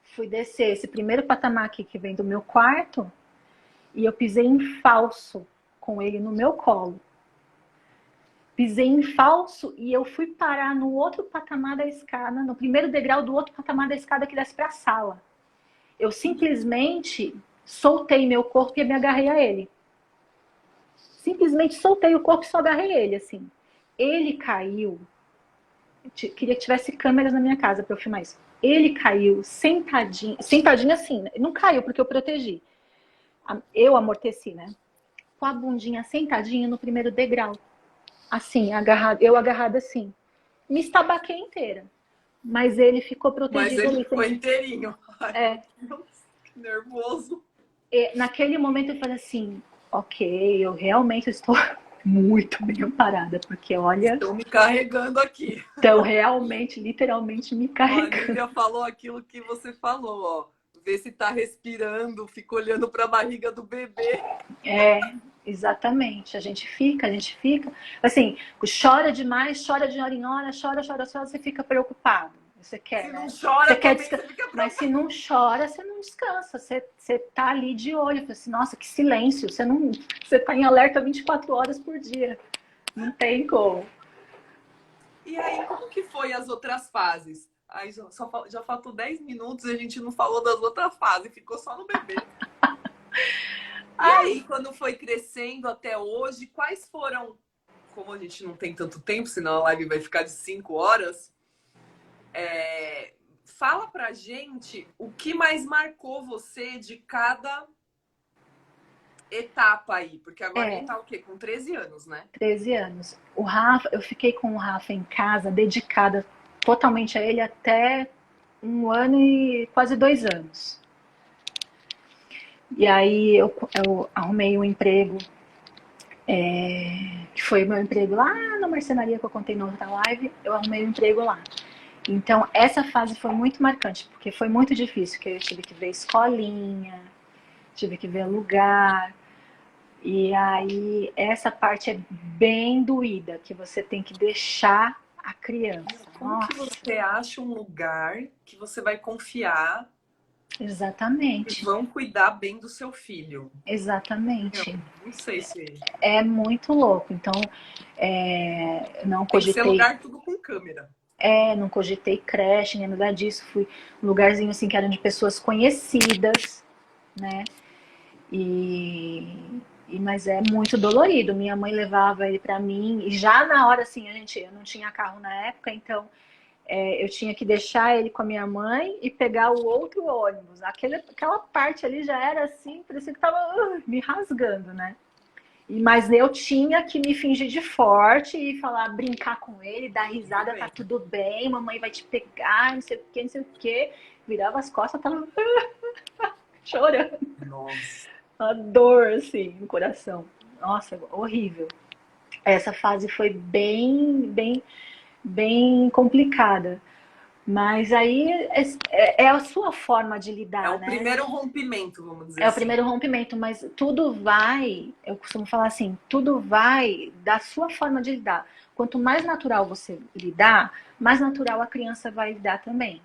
fui descer esse primeiro patamar aqui que vem do meu quarto e eu pisei em falso com ele no meu colo. Pisei em falso e eu fui parar no outro patamar da escada, no primeiro degrau do outro patamar da escada que desce para a sala. Eu simplesmente soltei meu corpo e me agarrei a ele. Simplesmente soltei o corpo e só agarrei ele, assim. Ele caiu. Queria que tivesse câmeras na minha casa para eu filmar isso. Ele caiu sentadinho assim, não caiu porque eu protegi. Eu amorteci, né? Com a bundinha sentadinha no primeiro degrau. Assim, eu agarrada assim. Me estabaquei inteira. Mas ele ficou protegido. Mas ele ficou inteirinho. Ai, que nervoso. Naquele momento eu falei assim, ok, eu realmente estou muito bem amparada, porque olha... Estão me carregando aqui. Estão realmente, literalmente me carregando. A Lívia falou aquilo que você falou, ó. Vê se tá respirando, fica olhando para a barriga do bebê. Exatamente. A gente fica. Assim, chora demais, chora de hora em hora, chora, você fica preocupado. Você quer, se não chora, você quer descansar. Mas se não chora, você não descansa. Você tá ali de olho. Fala assim, nossa, que silêncio. Você tá em alerta 24 horas por dia. Não tem como. E aí, como que foi as outras fases? Aí já faltou 10 minutos e a gente não falou das outras fases, ficou só no bebê. E aí, quando foi crescendo até hoje, quais foram... Como a gente não tem tanto tempo, senão a live vai ficar de 5 horas... fala pra gente o que mais marcou você de cada etapa aí. Porque agora ele tá o quê? Com 13 anos, né? 13 anos. O Rafa, eu fiquei com o Rafa em casa, dedicada totalmente a ele até 1 ano e quase 2 anos. E aí eu arrumei um emprego, que foi meu emprego lá na marcenaria que eu contei na outra live, eu arrumei um emprego lá. Então, essa fase foi muito marcante, porque foi muito difícil, porque eu tive que ver escolinha, tive que ver lugar. E aí, essa parte é bem doída, que você tem que deixar a criança. Como que você acha um lugar que você vai confiar Exatamente. E vão cuidar bem do seu filho. Exatamente. Não sei se... É muito louco. Então, não cogitei... Tem que ser lugar tudo com câmera. Não cogitei creche, nem nada disso. Fui um lugarzinho assim que eram de pessoas conhecidas, né? Mas é muito dolorido. Minha mãe levava ele pra mim. E já na hora, assim, eu não tinha carro na época, então eu tinha que deixar ele com a minha mãe e pegar o outro ônibus. Aquela parte ali já era assim, parecia que tava me rasgando, né? Mas eu tinha que me fingir de forte e falar, brincar com ele, dar risada, tá tudo bem, mamãe vai te pegar, não sei o que, não sei o que. Virava as costas, tava chorando. Nossa. Uma dor, assim, no coração. Nossa, horrível. Essa fase foi bem complicada. Mas aí é a sua forma de lidar, É o né? primeiro rompimento, vamos dizer assim. É o assim. primeiro rompimento, mas tudo vai, eu costumo falar assim, tudo vai da sua forma de lidar. Quanto mais natural você lidar, mais natural a criança vai lidar também.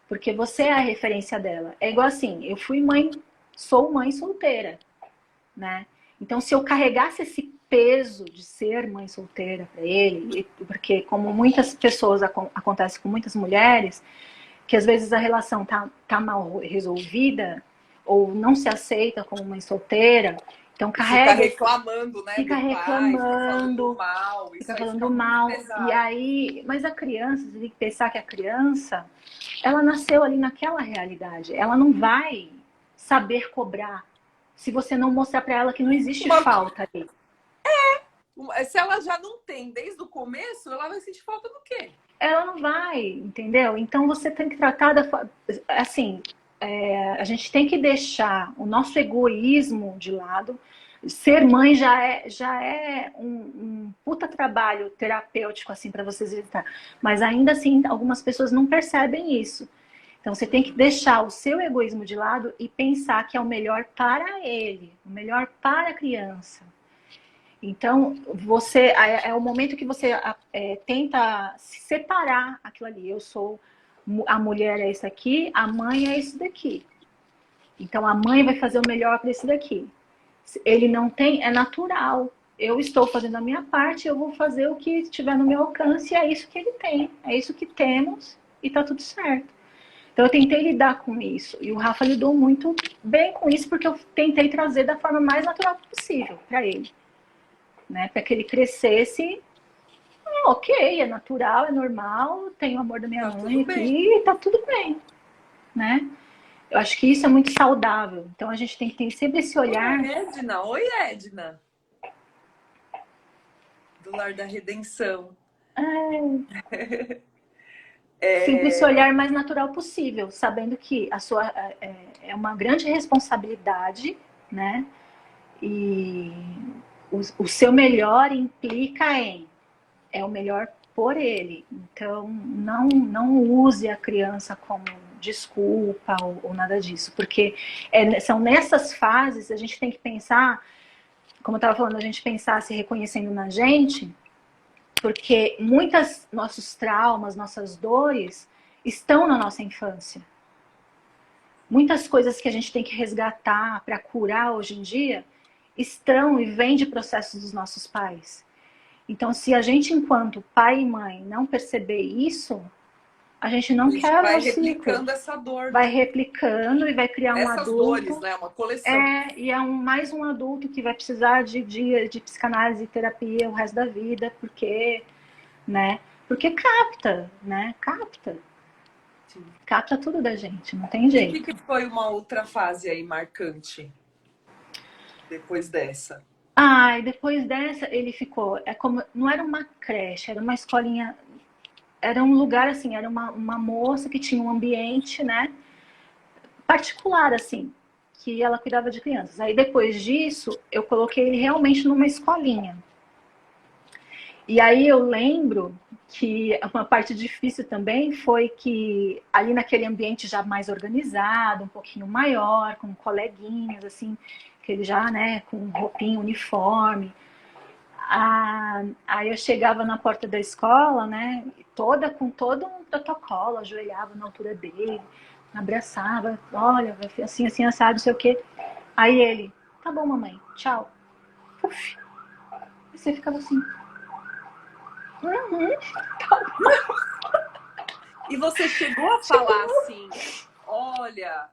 Porque você é a referência dela. É igual assim, eu sou mãe solteira, né? Então, se eu carregasse esse peso de ser mãe solteira para ele, porque como muitas pessoas acontece com muitas mulheres, que às vezes a relação tá mal resolvida ou não se aceita como mãe solteira, então carrega. Fica reclamando, né? Fica reclamando, fica falando mal. E aí, mas a criança, você tem que pensar que a criança, ela nasceu ali naquela realidade. Ela não vai saber cobrar se você não mostrar para ela que não existe falta ali. Se ela já não tem desde o começo, ela vai sentir falta do quê? Ela não vai, entendeu? Então você tem que tratar assim, a gente tem que deixar o nosso egoísmo de lado. Ser mãe já é um puta trabalho terapêutico assim para vocês visitar. Mas ainda assim, algumas pessoas não percebem isso. Então você tem que deixar o seu egoísmo de lado e pensar que é o melhor para ele, o melhor para a criança. Então, é o momento que você tenta se separar aquilo ali. A mulher é isso aqui, a mãe é isso daqui. Então, a mãe vai fazer o melhor para esse daqui. Ele não tem, é natural. Eu estou fazendo a minha parte, eu vou fazer o que estiver no meu alcance, e é isso que ele tem, é isso que temos, e tá tudo certo. Então, eu tentei lidar com isso. E o Rafa lidou muito bem com isso, porque eu tentei trazer da forma mais natural possível para ele. Né, para que ele crescesse, ok, é natural, é normal, tenho o amor da minha mãe aqui, tá tudo bem, né? Eu acho que isso é muito saudável. Então a gente tem que ter sempre esse olhar. Oi, Edna. Do Lar da Redenção. Sempre esse olhar mais natural possível, sabendo que a sua é uma grande responsabilidade, né? E o seu melhor implica é o melhor por ele. Então, não use a criança como desculpa ou nada disso. Porque são nessas fases, a gente tem que pensar, como eu estava falando, a gente pensar se reconhecendo na gente, porque nossos traumas, nossas dores estão na nossa infância. Muitas coisas que a gente tem que resgatar para curar hoje em dia estão e vêm de processos dos nossos pais. Então, se a gente, enquanto pai e mãe, não perceber isso, a gente não quer vai replicando essa dor. Vai replicando e vai criar um adulto. Essas dores, né? Uma coleção. E é mais um adulto que vai precisar de psicanálise e terapia o resto da vida, porque, né? Porque capta, né? Capta. Sim. Capta tudo da gente, não tem jeito. E o que foi uma outra fase aí marcante depois dessa? E depois dessa ele ficou, não era uma creche, era uma escolinha, era um lugar assim, era uma moça que tinha um ambiente, né, particular assim, que ela cuidava de crianças. Aí depois disso, eu coloquei ele realmente numa escolinha. E aí eu lembro que uma parte difícil também foi que ali naquele ambiente já mais organizado, um pouquinho maior, com coleguinhas, assim, que ele já, né, com roupinha, uniforme. Aí eu chegava na porta da escola, né, com todo um protocolo, ajoelhava na altura dele, abraçava, olha, assim, assim, assado, não sei o quê. Aí ele, tá bom, mamãe, tchau. Uf. E você ficava assim, tá bom. E você chegou a falar assim, olha,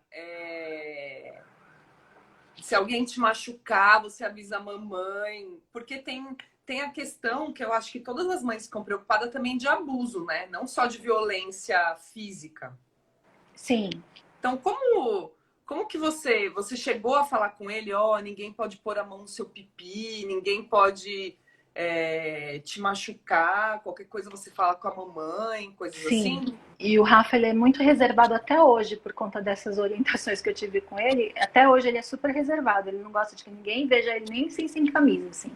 se alguém te machucar, você avisa a mamãe. Porque tem a questão que eu acho que todas as mães ficam preocupadas também de abuso, né? Não só de violência física. Sim. Então, como que você chegou a falar com ele, ninguém pode pôr a mão no seu pipi, ninguém pode te machucar, qualquer coisa você fala com a mamãe, coisas Sim. assim? E o Rafa, ele é muito reservado até hoje, por conta dessas orientações que eu tive com ele. Até hoje ele é super reservado, ele não gosta de que ninguém veja ele nem sem camisa, assim.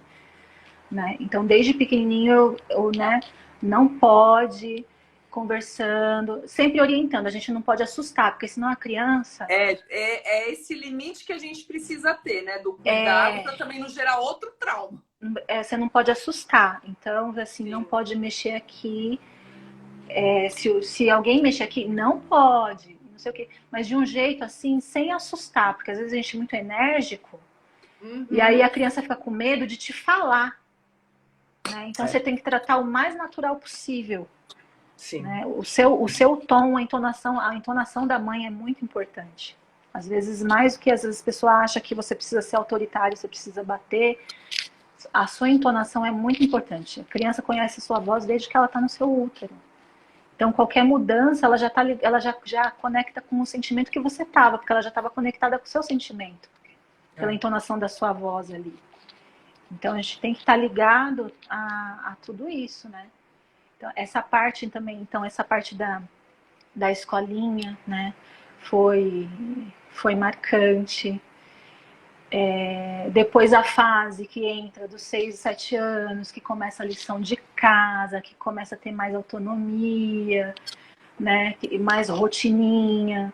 Né? Então, desde pequenininho, né, não pode, conversando, sempre orientando. A gente não pode assustar, porque senão a criança... É esse limite que a gente precisa ter, né? Do cuidado para também não gerar outro trauma. Você não pode assustar. Então, assim, Sim. não pode mexer aqui. Se alguém mexer aqui, não pode. Não sei o quê. Mas de um jeito, assim, sem assustar. Porque às vezes a gente é muito enérgico. Uhum. E aí a criança fica com medo de te falar. Né? Então, você tem que tratar o mais natural possível. Sim. Né? O seu tom, a entonação da mãe é muito importante. Às vezes, mais do que às vezes a pessoa acha que você precisa ser autoritário, você precisa bater. A sua entonação é muito importante. A criança conhece a sua voz desde que ela está no seu útero. Então, qualquer mudança, ela já conecta com o sentimento que você estava, porque ela já estava conectada com o seu sentimento, pela entonação da sua voz ali. Então, a gente tem que estar ligado a tudo isso, né? Então, essa parte também, essa parte da escolinha, né, foi marcante. Depois a fase que entra dos 6, 7 anos, que começa a lição de casa, que começa a ter mais autonomia, né, mais rotininha,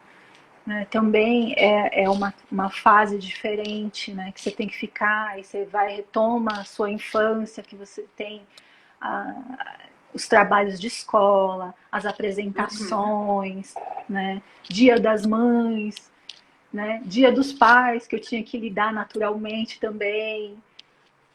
né, também é uma fase diferente, né, que você tem que ficar, e você retoma a sua infância, que você tem os trabalhos de escola, as apresentações, né, Dia das Mães, né? Dia dos Pais, que eu tinha que lidar naturalmente também,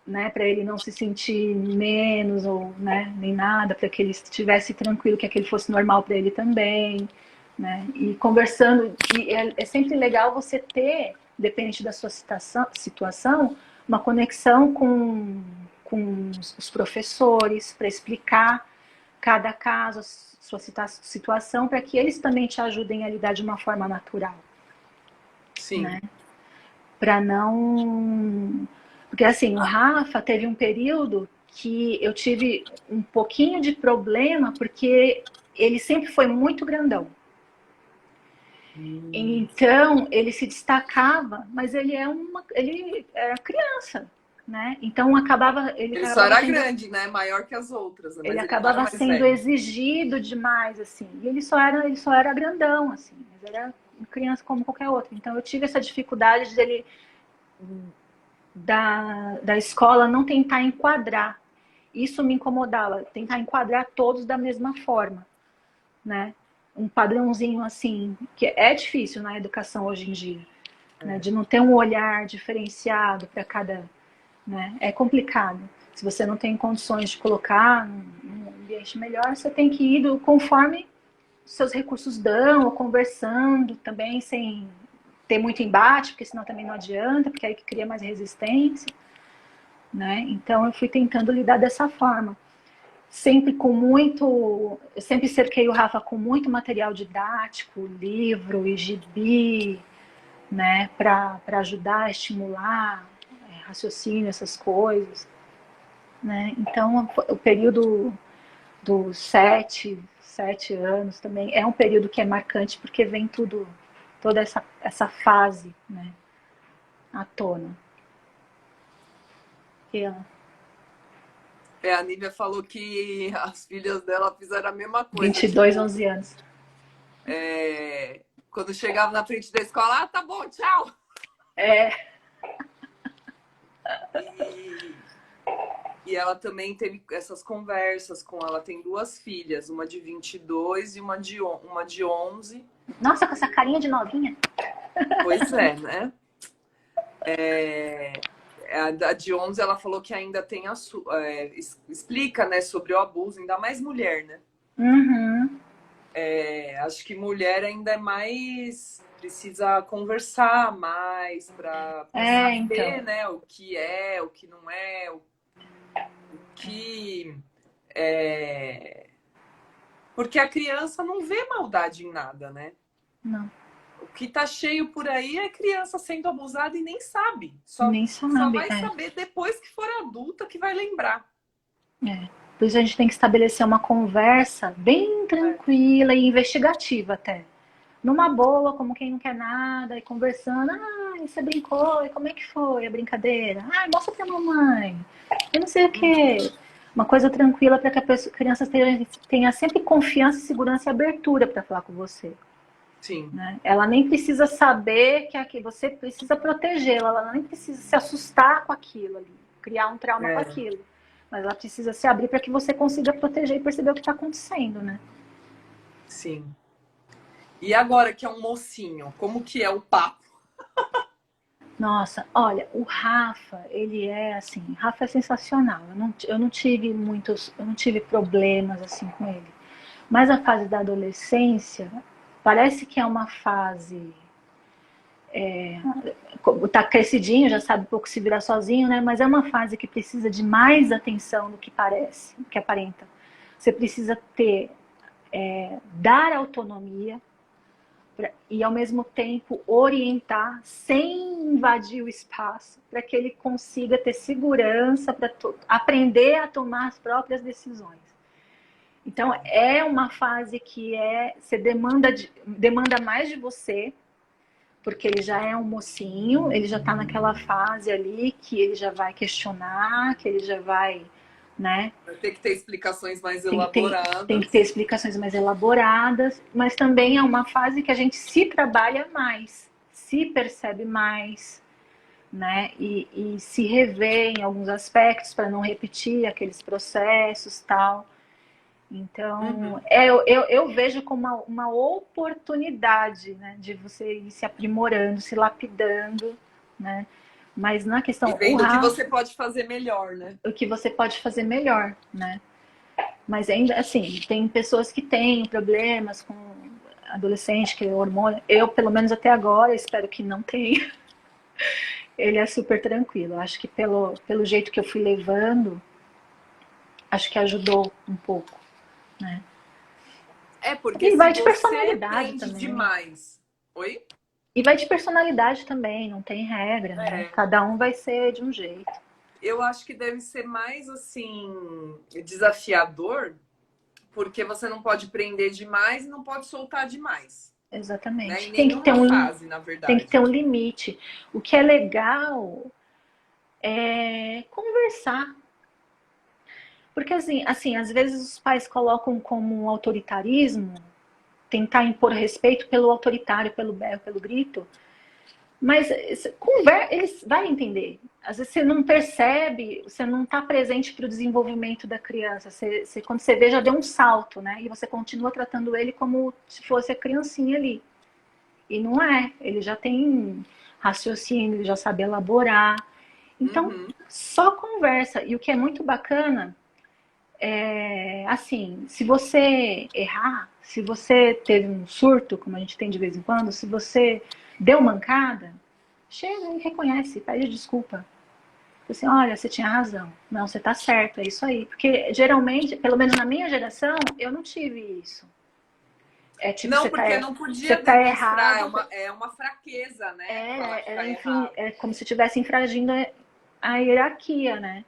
né? Para ele não se sentir menos ou, né? Nem nada, para que ele estivesse tranquilo, que aquele fosse normal para ele também, né? E conversando, e é sempre legal você ter, dependente da sua situação, uma conexão com os professores para explicar cada caso, sua situação, para que eles também te ajudem a lidar de uma forma natural. Sim. Né? Para não... Porque assim, o Rafa teve um período que eu tive um pouquinho de problema, porque ele sempre foi muito grandão. Então, ele se destacava, mas ele era criança, né? Então, Ele só era grande, né? Maior que as outras. Mas ele acabava sendo exigido demais, assim. E ele só era grandão, assim. Mas era criança como qualquer outra. Então, eu tive essa dificuldade dele da escola não tentar enquadrar. Isso me incomodava, tentar enquadrar todos da mesma forma, né? Um padrãozinho assim, que é difícil na educação hoje em dia, né? De não ter um olhar diferenciado para cada, né? É complicado. Se você não tem condições de colocar num ambiente melhor, você tem que ir conforme os seus recursos dão, ou conversando também, sem ter muito embate, porque senão também não adianta, porque aí que cria mais resistência, né? Então eu fui tentando lidar dessa forma. Eu sempre cerquei o Rafa com muito material didático, livro e gibi, né, para ajudar a estimular raciocínio, essas coisas, né? Então o período dos 7 anos também é um período que é marcante, porque vem toda essa fase, né, à tona. A Nívia falou que as filhas dela fizeram a mesma coisa. 22, 11 anos. Quando chegava na frente da escola, tá bom, tchau. E ela também teve essas conversas ela tem 2 filhas, uma de 22 e uma de 11. Nossa, com essa carinha de novinha. Pois é, né? A de 11, ela falou que ainda tem explica, né, sobre o abuso, ainda mais mulher, né? Uhum. Acho que mulher ainda é mais... Precisa conversar mais para saber, então. né, o que não é, o que... Porque a criança não vê maldade em nada, né? Não. O que tá cheio por aí é criança sendo abusada e nem sabe. Nem Só sabe, vai saber depois que for adulta que vai lembrar. Por isso a gente tem que estabelecer uma conversa bem tranquila e investigativa até. Numa boa, como quem não quer nada, e conversando. Ah, você brincou, e como é que foi a brincadeira? Ah, mostra pra mamãe. Eu não sei o quê. Uma coisa tranquila para que a criança tenha sempre confiança, segurança e abertura para falar com você. Sim. Né? Ela nem precisa saber que você precisa protegê-la, ela nem precisa se assustar com aquilo ali, criar um trauma com aquilo. Mas ela precisa se abrir para que você consiga proteger e perceber o que está acontecendo, né? Sim. E agora que é um mocinho, como que é o papo? Nossa, olha, o Rafa, ele é assim, Rafa é sensacional. Eu não tive problemas assim com ele. Mas a fase da adolescência parece que é uma fase tá crescidinho, já sabe um pouco se virar sozinho, né? Mas é uma fase que precisa de mais atenção do que parece, do que aparenta. Você precisa dar autonomia e ao mesmo tempo orientar sem invadir o espaço, para que ele consiga ter segurança para aprender a tomar as próprias decisões. Então é uma fase que você demanda mais de você, porque ele já é um mocinho, ele já está naquela fase ali que ele já vai questionar, que ele já vai, né? Vai ter que ter explicações mais elaboradas. Tem que ter explicações mais elaboradas, mas também é uma fase que a gente se trabalha mais, se percebe mais, né? E se revê em alguns aspectos para não repetir aqueles processos, tal. Então, eu vejo como uma oportunidade, né, de você ir se aprimorando, se lapidando, né? Mas na questão... E vendo o que você pode fazer melhor, né? O que você pode fazer melhor, né? Mas ainda, assim, tem pessoas que têm problemas com adolescente, que é hormônio. Eu, pelo menos até agora, espero que não tenha. Ele é super tranquilo. Acho que pelo jeito que eu fui levando, acho que ajudou um pouco, né? Porque e vai de você personalidade também. Demais. Oi? E vai de personalidade também, não tem regra, né? Cada um vai ser de um jeito. Eu acho que deve ser mais, assim, desafiador, porque você não pode prender demais e não pode soltar demais. Exatamente. Né? Tem que ter fase, na verdade. Tem que ter um limite. O que é legal é conversar. Porque, assim, às vezes os pais colocam como um autoritarismo, tentar impor respeito pelo autoritário, pelo berro, pelo grito. Mas eles vão entender. Às vezes você não percebe, você não está presente para o desenvolvimento da criança. Quando você vê, já deu um salto, né? E você continua tratando ele como se fosse a criancinha ali. E não é. Ele já tem raciocínio, ele já sabe elaborar. Então, só conversa. E o que é muito bacana é, assim, se você errar, se você teve um surto, como a gente tem de vez em quando, se você deu mancada, chega e reconhece, pede desculpa. Assim, olha, você tinha razão. Não, você tá certo, é isso aí. Porque geralmente, pelo menos na minha geração, eu não tive isso. É tipo, não, porque não podia você tá errado. É uma fraqueza, né? É como se estivesse infringindo a hierarquia, né?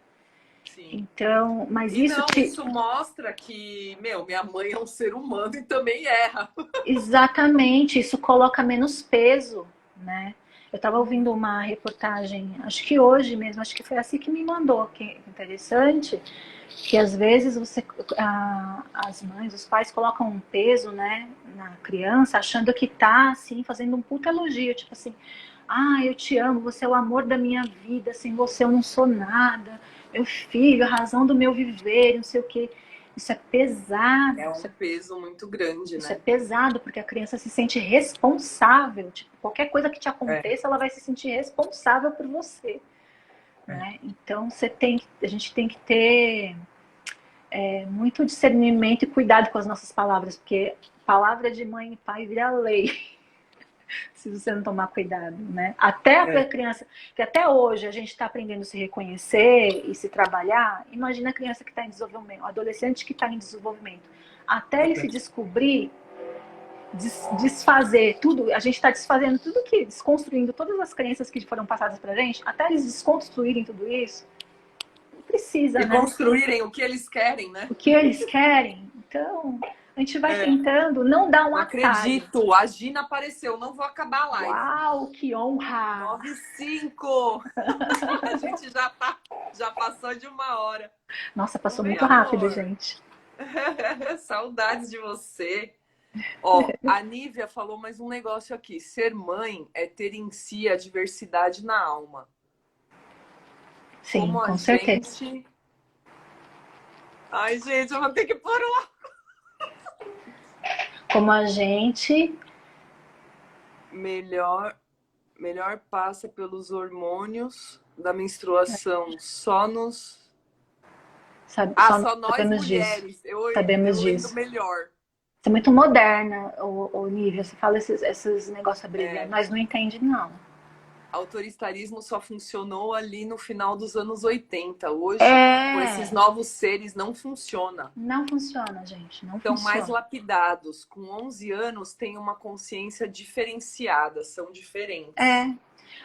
Sim. Então, mas isso mostra que, minha mãe é um ser humano e também erra. Exatamente, isso coloca menos peso, né? Eu estava ouvindo uma reportagem, acho que hoje mesmo, acho que foi assim que me mandou, que é interessante, que às vezes as mães, os pais colocam um peso, né, na criança, achando que tá, assim, fazendo um puta elogio, tipo assim, eu te amo, você é o amor da minha vida, sem você eu não sou nada, meu filho, a razão do meu viver, não sei o quê. Isso é pesado. É um peso muito grande, isso né? é pesado, porque a criança se sente responsável. Tipo, qualquer coisa que te aconteça, ela vai se sentir responsável por você. Né? Então, a gente tem que ter muito discernimento e cuidado com as nossas palavras, porque palavra de mãe e pai vira lei. Se você não tomar cuidado, né? Até a criança, que até hoje a gente está aprendendo a se reconhecer e se trabalhar, imagina a criança que está em desenvolvimento, o adolescente que está em desenvolvimento. Até ele se descobrir, desfazer tudo, a gente está desfazendo tudo que, desconstruindo todas as crenças que foram passadas pra gente, até eles desconstruírem tudo isso, não precisa, e né? construírem o que eles querem, né? O que eles querem. Então, a gente vai tentando não dar um atalho. Acredito, a Gina apareceu, não vou acabar a live. Uau, que honra! 9h05! A gente já passou de 1 hora. Nossa, passou muito rápido, gente. Saudades de você. Ó, a Nívia falou mais um negócio aqui. Ser mãe é ter em si a diversidade na alma. Sim, com certeza. Ai, gente, eu vou ter que pôr o... Como a gente... Melhor passa pelos hormônios da menstruação. Só nós mulheres. Sabemos disso. Melhor. Você é muito moderna, Nívia. Você fala esses negócios abreviados. Nós não entendemos, não. Autoritarismo só funcionou ali no final dos anos 80. Hoje, com esses novos seres, não funciona. Não funciona, gente. Não Estão funciona. mais lapidados. Com 11 anos, têm uma consciência diferenciada. São diferentes.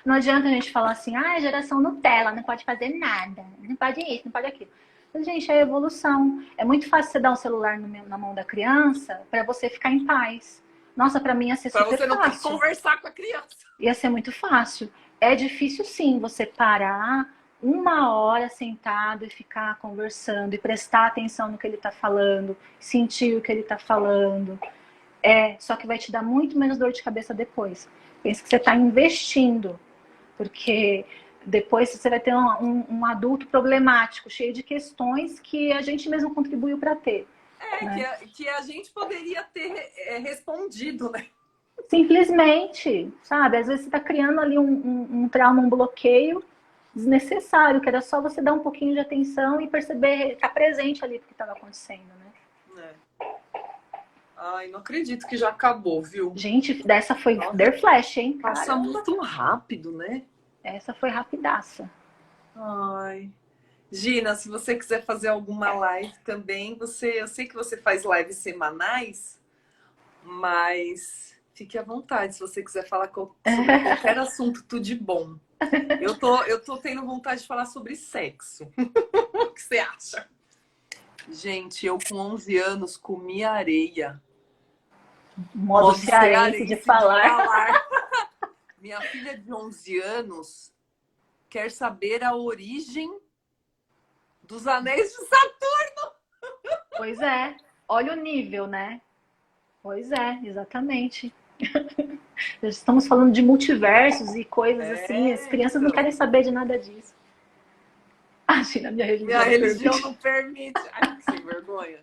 Não adianta a gente falar assim, geração Nutella, não pode fazer nada. Não pode isso, não pode aquilo. Mas, gente, é evolução. É muito fácil você dar um celular na mão da criança para você ficar em paz. Nossa, para mim ia ser super fácil. Para você não ter que conversar com a criança. Ia ser muito fácil. É difícil, sim, você parar 1 hora sentado e ficar conversando e prestar atenção no que ele está falando, sentir o que ele está falando. Só que vai te dar muito menos dor de cabeça depois. Pensa que você está investindo, porque depois você vai ter um adulto problemático, cheio de questões que a gente mesmo contribuiu para ter. Né? Que a gente poderia ter respondido, né? Simplesmente, sabe? Às vezes você está criando ali um trauma, um bloqueio desnecessário, que era só você dar um pouquinho de atenção e perceber, estar presente ali porque estava acontecendo, né? Ai, não acredito que já acabou, viu? Gente, dessa foi Der Flash, hein? Passa muito rápido, né? Essa foi rapidaça. Ai. Gina, se você quiser fazer alguma live também, eu sei que você faz lives semanais, mas fique à vontade se você quiser falar sobre qualquer assunto, tudo de bom. Eu tô tendo vontade de falar sobre sexo. O que você acha? Gente, eu com 11 anos comia areia. Modo cearense de falar. Minha filha de 11 anos quer saber a origem dos anéis de Saturno. Pois é. Olha o nível, né? Pois é, exatamente. Estamos falando de multiversos e coisas assim. As crianças não querem saber de nada disso. Gina, minha religião não permite. Ai, que sem vergonha.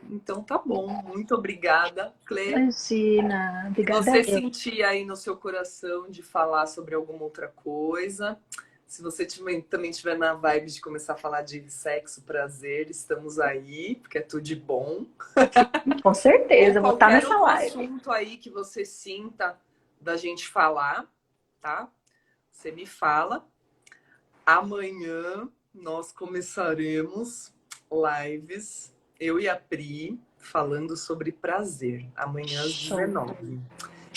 Então tá bom. Muito obrigada, Clê. Imagina. Obrigada. Se você sentir aí no seu coração de falar sobre alguma outra coisa, se você também estiver na vibe de começar a falar de sexo, prazer, estamos aí, porque é tudo de bom. Com certeza, vou estar nessa live. Assunto aí que você sinta da gente falar, tá? Você me fala. Amanhã nós começaremos lives, eu e a Pri, falando sobre prazer. Amanhã às 19h.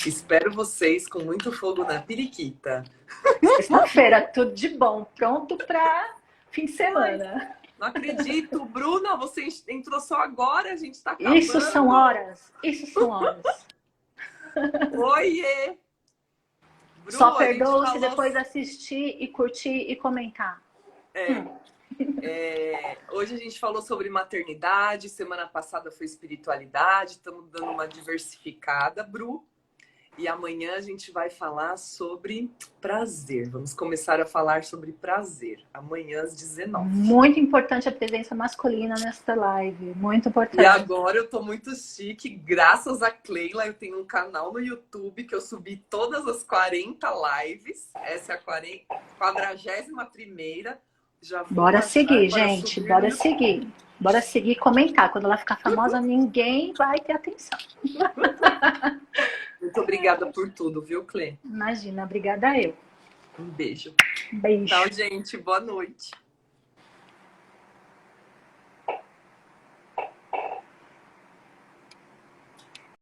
Espero vocês com muito fogo na periquita. Sexta-feira, tudo de bom. Pronto para fim de semana. Não acredito. Bruna, você entrou só agora, a gente tá acabando. Isso são horas. Oiê! Bruna, só perdoa se depois assistir e curtir e comentar. Hoje a gente falou sobre maternidade, semana passada foi espiritualidade, estamos dando uma diversificada, Bru. E amanhã a gente vai falar sobre prazer. Vamos começar a falar sobre prazer. Amanhã às 19. Muito importante a presença masculina nesta live. Muito importante. E agora eu tô muito chique. Graças a Cleila, eu tenho um canal no YouTube que eu subi todas as 40 lives. Essa é a 41ª. Já vou Bora seguir, gente. Bora seguir. Bora seguir e comentar. Quando ela ficar famosa, ninguém vai ter atenção. Muito obrigada por tudo, viu, Clê? Imagina, obrigada eu. Um beijo. Beijo. Tchau, gente. Boa noite.